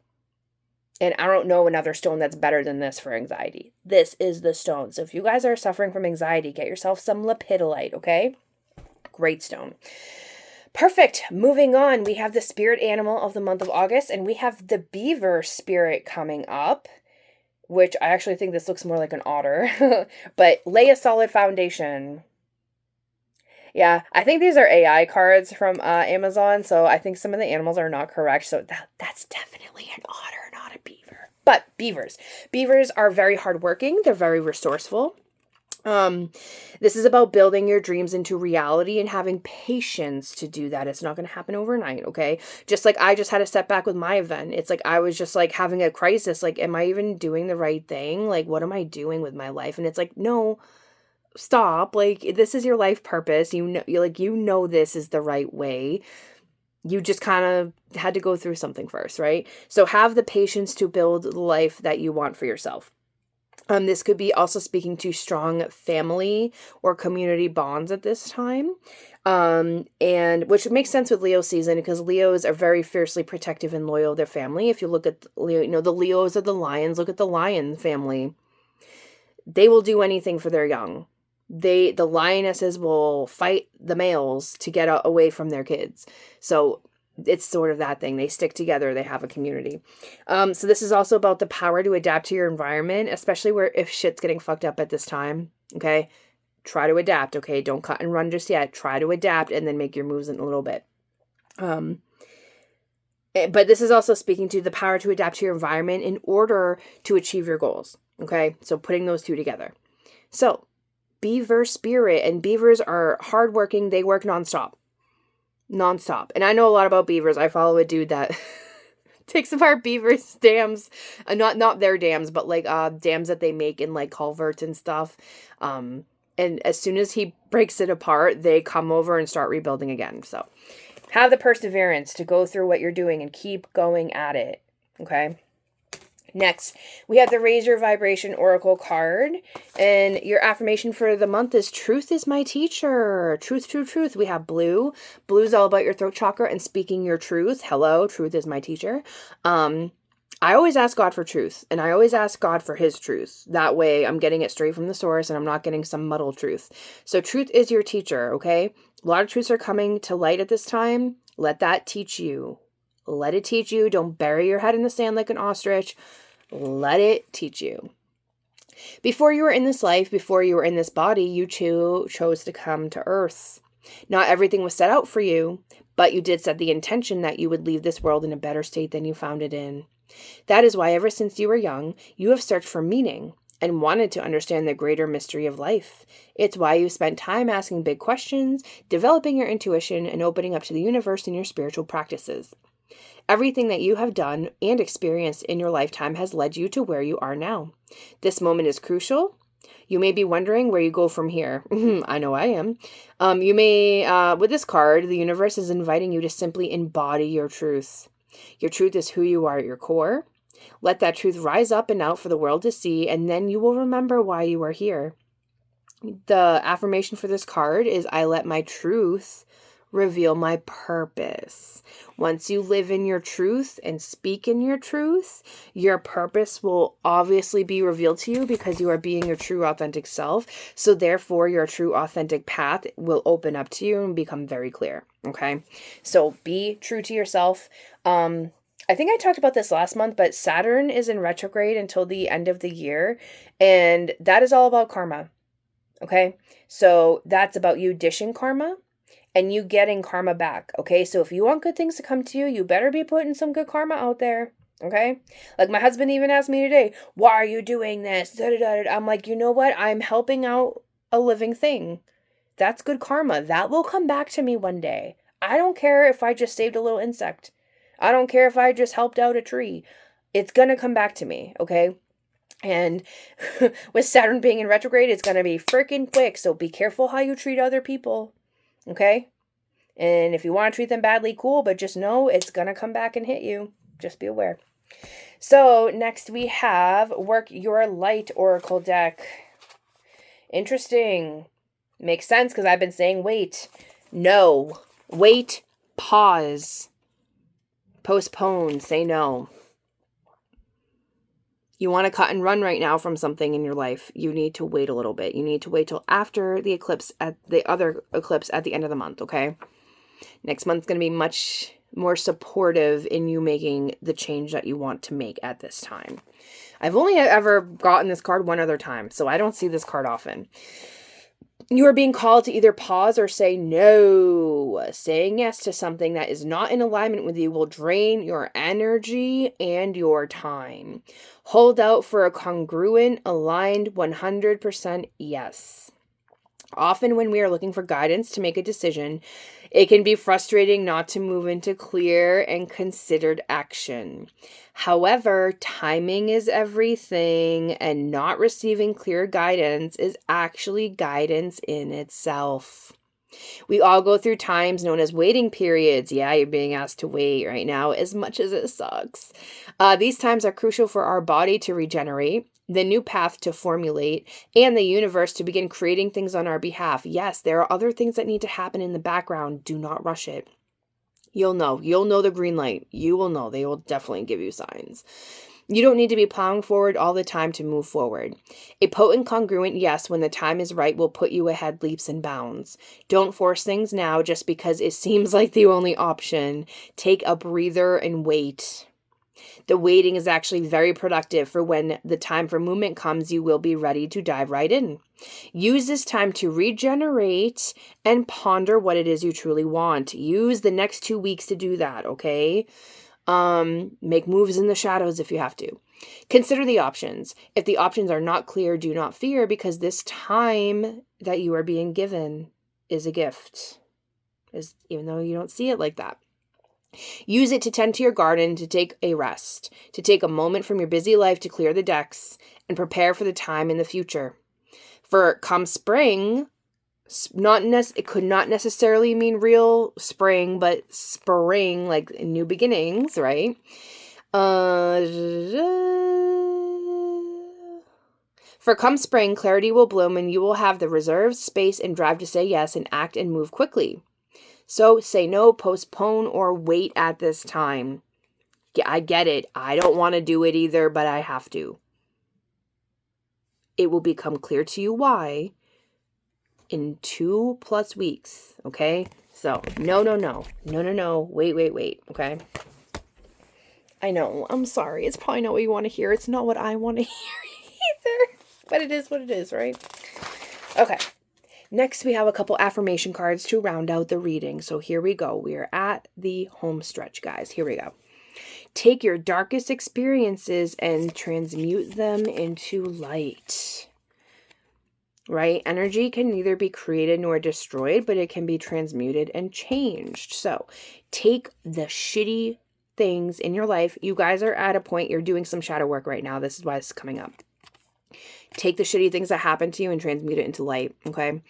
And I don't know another stone that's better than this for anxiety. This is the stone. So if you guys are suffering from anxiety, get yourself some lepidolite, okay? Great stone. Perfect. Moving on, we have the spirit animal of the month of August, and we have the beaver spirit coming up, which I actually think this looks more like an otter, but lay a solid foundation. Yeah, I think these are AI cards from Amazon, so I think some of the animals are not correct. So that's definitely an otter, not a beaver. But beavers are very hardworking. They're very resourceful. Um, this is about building your dreams into reality and having patience to do that. It's not going to happen overnight, okay? Just like I just had a setback with my event. It's like I was just like having a crisis. Like, am I even doing the right thing? Like, what am I doing with my life? And it's like, no, stop. Like, this is your life purpose. You know this is the right way. You just kind of had to go through something first, right? So have the patience to build the life that you want for yourself. This could be also speaking to strong family or community bonds at this time. And which makes sense with Leo season because Leos are very fiercely protective and loyal to their family. If you look at Leo, the Leos are the lions. Look at the lion family. They will do anything for their young. The lionesses will fight the males to get away from their kids. So it's sort of that thing. They stick together. They have a community. So this is also about the power to adapt to your environment, especially if shit's getting fucked up at this time. Okay. Try to adapt. Okay. Don't cut and run just yet. Try to adapt and then make your moves in a little bit. But this is also speaking to the power to adapt to your environment in order to achieve your goals. Okay. So putting those two together. So beaver spirit, and beavers are hardworking. They work nonstop. And I know a lot about beavers. I follow a dude that takes apart beavers dams, not their dams, but like dams that they make in like culverts and stuff. And as soon as he breaks it apart, they come over and start rebuilding again. So have the perseverance to go through what you're doing and keep going at it. Okay. Next, we have the Raise Your Vibration Oracle card. And your affirmation for the month is truth is my teacher. Truth, truth, truth. We have blue. Blue is all about your throat chakra and speaking your truth. Hello, truth is my teacher. I always ask God for truth, and I always ask God for his truth. That way I'm getting it straight from the source and I'm not getting some muddled truth. So truth is your teacher, okay? A lot of truths are coming to light at this time. Let that teach you. Let it teach you. Don't bury your head in the sand like an ostrich. Let it teach you. Before you were in this life, before you were in this body, you chose to come to Earth. Not everything was set out for you, but you did set the intention that you would leave this world in a better state than you found it in. That is why ever since you were young, you have searched for meaning and wanted to understand the greater mystery of life. It's why you spent time asking big questions, developing your intuition, and opening up to the universe in your spiritual practices. Everything that you have done and experienced in your lifetime has led you to where you are now. This moment is crucial. You may be wondering where you go from here. I know I am. You may, with this card, the universe is inviting you to simply embody your truth. Your truth is who you are at your core. Let that truth rise up and out for the world to see, and then you will remember why you are here. The affirmation for this card is, I let my truth reveal my purpose. Once you live in your truth and speak in your truth, your purpose will obviously be revealed to you because you are being your true authentic self. So therefore your true authentic path will open up to you and become very clear. Okay. So be true to yourself. I think I talked about this last month, but Saturn is in retrograde until the end of the year. And that is all about karma. Okay. So that's about you dishing karma and you getting karma back, okay? So if you want good things to come to you, you better be putting some good karma out there, okay? Like my husband even asked me today, why are you doing this? Da-da-da-da. I'm like, you know what? I'm helping out a living thing. That's good karma. That will come back to me one day. I don't care if I just saved a little insect. I don't care if I just helped out a tree. It's going to come back to me, okay? And with Saturn being in retrograde, it's going to be freaking quick. So be careful how you treat other people. Okay? And if you want to treat them badly, cool, but just know it's going to come back and hit you. Just be aware. So next we have Work Your Light Oracle deck. Interesting. Makes sense because I've been saying wait. No. Wait. Pause. Postpone. Say no. You want to cut and run right now from something in your life, you need to wait a little bit. You need to wait till after the eclipse, at the other eclipse at the end of the month, okay? Next month's going to be much more supportive in you making the change that you want to make at this time. I've only ever gotten this card one other time, so I don't see this card often. You are being called to either pause or say no. Saying yes to something that is not in alignment with you will drain your energy and your time. Hold out for a congruent, aligned 100% yes. Often when we are looking for guidance to make a decision, it can be frustrating not to move into clear and considered action. However, timing is everything, and not receiving clear guidance is actually guidance in itself. We all go through times known as waiting periods. Yeah, you're being asked to wait right now, as much as it sucks. These times are crucial for our body to regenerate, the new path to formulate, and the universe to begin creating things on our behalf. Yes, there are other things that need to happen in the background. Do not rush it. You'll know the green light. You will know. They will definitely give you signs. You don't need to be plowing forward all the time to move forward. A potent, congruent yes when the time is right will put you ahead leaps and bounds. Don't force things now just because it seems like the only option. Take a breather and wait. The waiting is actually very productive, for when the time for movement comes, you will be ready to dive right in. Use this time to regenerate and ponder what it is you truly want. Use the next 2 weeks to do that, okay? Make moves in the shadows if you have to. Consider the options. If the options are not clear, do not fear, because this time that you are being given is a gift, even though you don't see it like that. Use it to tend to your garden, to take a rest, to take a moment from your busy life to clear the decks and prepare for the time in the future. For come spring, it could not necessarily mean real spring, but spring, like new beginnings, right? For come spring, clarity will bloom and you will have the reserve, space, and drive to say yes and act and move quickly. So say no, postpone, or wait at this time. I get it. I don't want to do it either, but I have to. It will become clear to you why in 2+ weeks, okay? So no. Wait, okay? I know. I'm sorry. It's probably not what you want to hear. It's not what I want to hear either. But it is what it is, right? Okay. Next, we have a couple affirmation cards to round out the reading. So here we go. We are at the home stretch, guys. Here we go. Take your darkest experiences and transmute them into light. Right? Energy can neither be created nor destroyed, but it can be transmuted and changed. So take the shitty things in your life. You guys are at a point, you're doing some shadow work right now. This is why it's coming up. Take the shitty things that happen to you and transmute it into light, okay?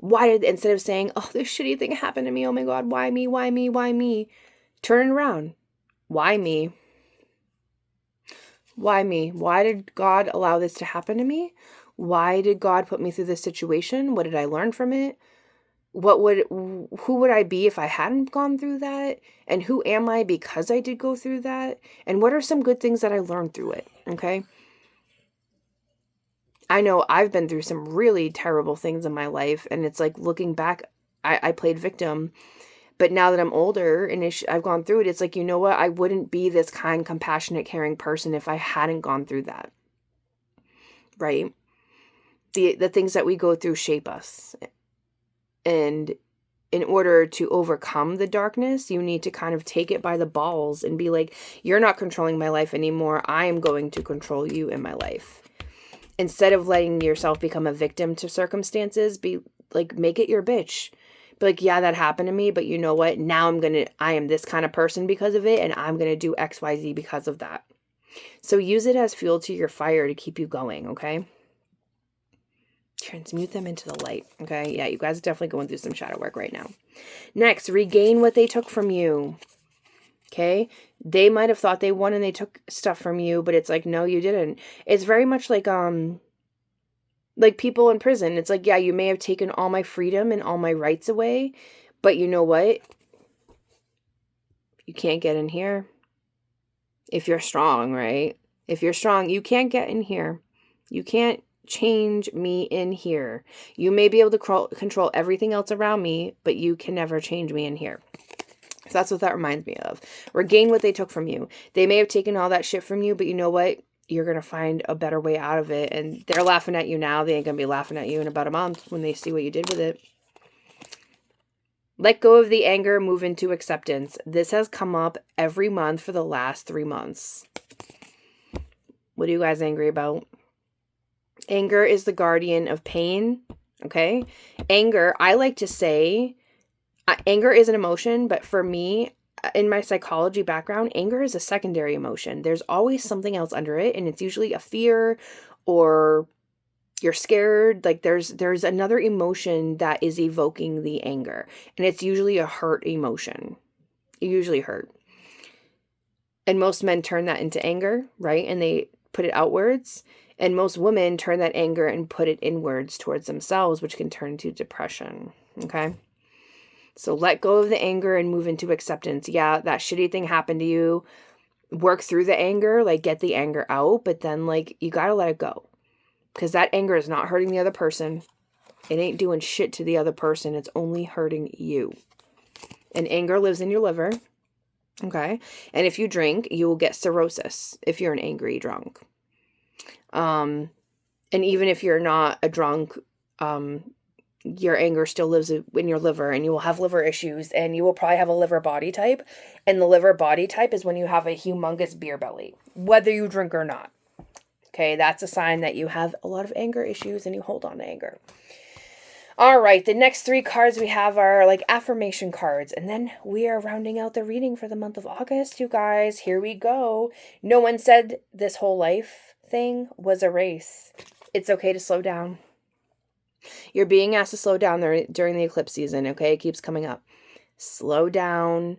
Instead of saying, oh, this shitty thing happened to me, oh my God, why me, why me, why me? Turn it around. Why me? Why me? Why did God allow this to happen to me? Why did God put me through this situation? What did I learn from it? Who would I be if I hadn't gone through that? And who am I because I did go through that? And what are some good things that I learned through it? Okay. I know I've been through some really terrible things in my life, and it's like looking back, I played victim, but now that I'm older and I've gone through it, it's like, you know what? I wouldn't be this kind, compassionate, caring person if I hadn't gone through that, right? The things that we go through shape us, and in order to overcome the darkness, you need to kind of take it by the balls and be like, you're not controlling my life anymore. I am going to control you in my life. Instead of letting yourself become a victim to circumstances, be like, make it your bitch. Be like, yeah, that happened to me, but you know what? Now I am this kind of person because of it, and I'm going to do XYZ because of that. So use it as fuel to your fire to keep you going, okay? Transmute them into the light, okay? Yeah, you guys are definitely going through some shadow work right now. Next, regain what they took from you. Okay, they might have thought they won and they took stuff from you, but it's like, no, you didn't. It's very much like people in prison. It's like, yeah, you may have taken all my freedom and all my rights away, but you know what? You can't get in here. If you're strong, right? If you're strong, you can't get in here. You can't change me in here. You may be able to control everything else around me, but you can never change me in here. So that's what that reminds me of. Regain what they took from you. They may have taken all that shit from you, but you know what? you're going to find a better way out of it. And they're laughing at you now. They ain't going to be laughing at you in about a month when they see what you did with it. Let go of the anger, move into acceptance. This has come up every month for the last 3 months. What are you guys angry about? Anger is the guardian of pain, okay? Anger, I like to say, anger is an emotion, but for me, in my psychology background, anger is a secondary emotion. There's always something else under it, and it's usually a fear or you're scared. Like there's another emotion that is evoking the anger, and it's usually a hurt emotion. It usually hurt. And most men turn that into anger, right? And they put it outwards. And most women turn that anger and put it inwards towards themselves, which can turn into depression, okay? So let go of the anger and move into acceptance. Yeah, that shitty thing happened to you. Work through the anger, like get the anger out, but then like you got to let it go. Because that anger is not hurting the other person. It ain't doing shit to the other person. It's only hurting you. And anger lives in your liver, okay? And if you drink, you will get cirrhosis if you're an angry drunk. And even if you're not a drunk, your anger still lives in your liver, and you will have liver issues, and you will probably have a liver body type. And the liver body type is when you have a humongous beer belly, whether you drink or not. Okay, that's a sign that you have a lot of anger issues and you hold on to anger. All right, the next 3 cards we have are like affirmation cards. And then we are rounding out the reading for the month of August, you guys. Here we go. No one said this whole life thing was a race. It's okay to slow down. You're being asked to slow down during the eclipse season, okay? It keeps coming up. Slow down.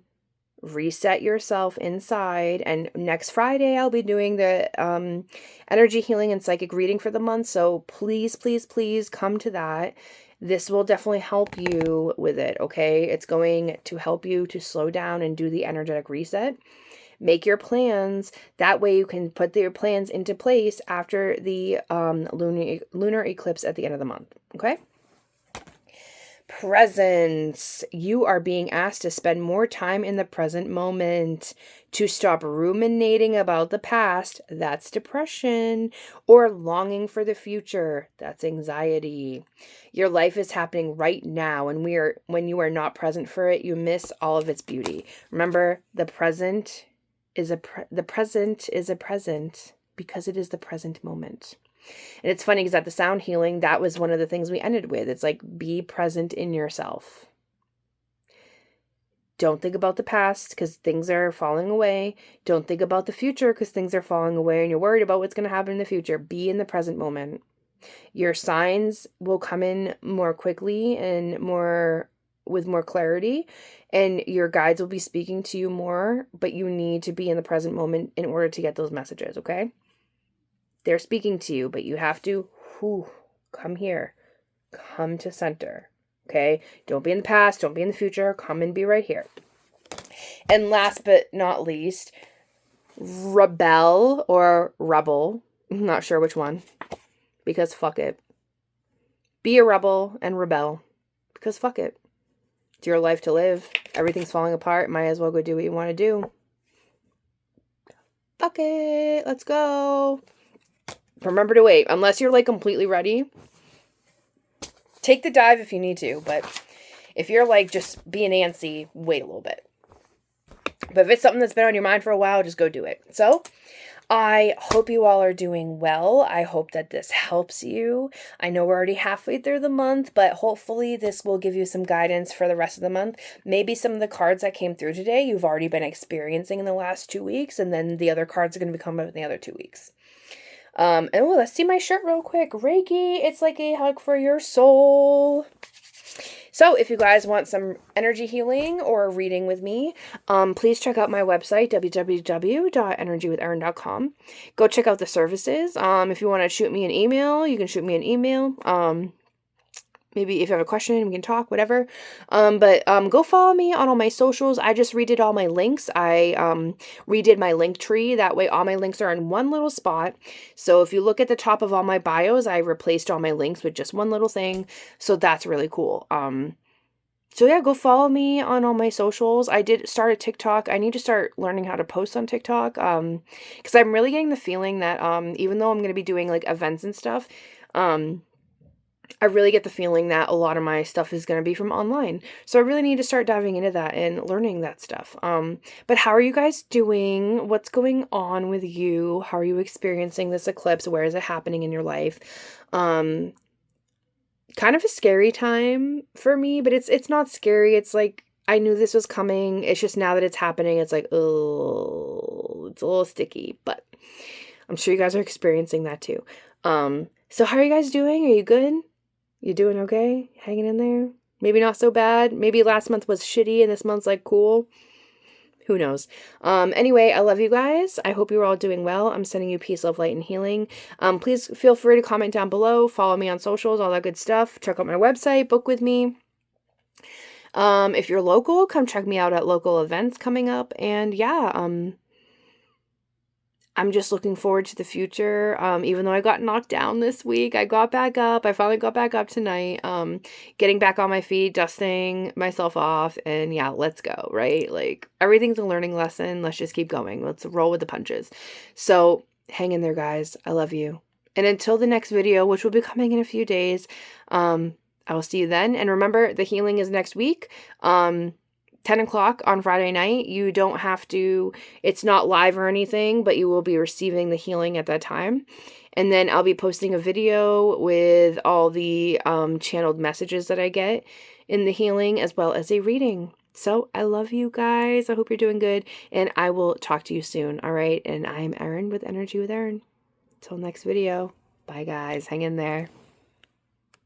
Reset yourself inside. And next Friday, I'll be doing the energy healing and psychic reading for the month. So please, please, please come to that. This will definitely help you with it, okay? It's going to help you to slow down and do the energetic reset. Make your plans. That way you can put your plans into place after the lunar eclipse at the end of the month, okay? Presence. You are being asked to spend more time in the present moment, to stop ruminating about the past. That's depression. Or longing for the future. That's anxiety. Your life is happening right now, and when you are not present for it, you miss all of its beauty. Remember, the present is a present because it is the present moment. And it's funny because at the sound healing, that was one of the things we ended with. It's like, be present in yourself. Don't think about the past because things are falling away. Don't think about the future because things are falling away and you're worried about what's going to happen in the future. Be in the present moment. Your signs will come in more quickly and with more clarity, and your guides will be speaking to you more, but you need to be in the present moment in order to get those messages, okay? They're speaking to you, but you have to come here. Come to center. Okay? Don't be in the past. Don't be in the future. Come and be right here. And last but not least, rebel or rebel. I'm not sure which one. Because fuck it. Be a rebel and rebel. Because fuck it. It's your life to live. Everything's falling apart. Might as well go do what you want to do. Fuck it. Let's go. Remember to wait. Unless you're like completely ready, take the dive if you need to. But if you're like just being antsy, wait a little bit. But if it's something that's been on your mind for a while, just go do it. So I hope you all are doing well. I hope that this helps you. I know we're already halfway through the month, but hopefully this will give you some guidance for the rest of the month. Maybe some of the cards that came through today, you've already been experiencing in the last 2 weeks, and then the other cards are going to be coming up in the other 2 weeks. And let's see my shirt real quick. Reiki, it's like a hug for your soul. So if you guys want some energy healing or a reading with me, please check out my website, www.energywitherin.com. Go check out the services. If you want to shoot me an email, you can shoot me an email. Maybe if you have a question, we can talk, whatever. But go follow me on all my socials. I just redid all my links. I redid my link tree. That way all my links are in one little spot. So if you look at the top of all my bios, I replaced all my links with just one little thing. So that's really cool. So yeah, go follow me on all my socials. I did start a TikTok. I need to start learning how to post on TikTok. Because I'm really getting the feeling that even though I'm gonna be doing like events and stuff, um, I really get the feeling that a lot of my stuff is gonna be from online. So I really need to start diving into that and learning that stuff. But how are you guys doing? What's going on with you? How are you experiencing this eclipse? Where is it happening in your life? Um, Kind of a scary time for me, but it's not scary. It's like I knew this was coming. It's just now that it's happening, it's like, oh, it's a little sticky, but I'm sure you guys are experiencing that too. So how are you guys doing? Are you good? You doing okay? Hanging in there? Maybe not so bad. Maybe last month was shitty and this month's like cool. Who knows? Anyway, I love you guys. I hope you're all doing well. I'm sending you peace, love, light, and healing. Please feel free to comment down below. Follow me on socials, all that good stuff. Check out my website, book with me. If you're local, come check me out at local events coming up. And yeah, I'm just looking forward to the future. Even though I got knocked down this week, I got back up. I finally got back up tonight. Getting back on my feet, dusting myself off, and yeah, let's go, right? Like everything's a learning lesson. Let's just keep going. Let's roll with the punches. So hang in there, guys. I love you. And until the next video, which will be coming in a few days, I will see you then. And remember, the healing is next week. 10 o'clock on Friday night. You don't have to, it's not live or anything, but you will be receiving the healing at that time. And then I'll be posting a video with all the channeled messages that I get in the healing, as well as a reading. So I love you guys. I hope you're doing good. And I will talk to you soon. All right. And I'm Erin with Energy with Erin. Until next video. Bye, guys. Hang in there.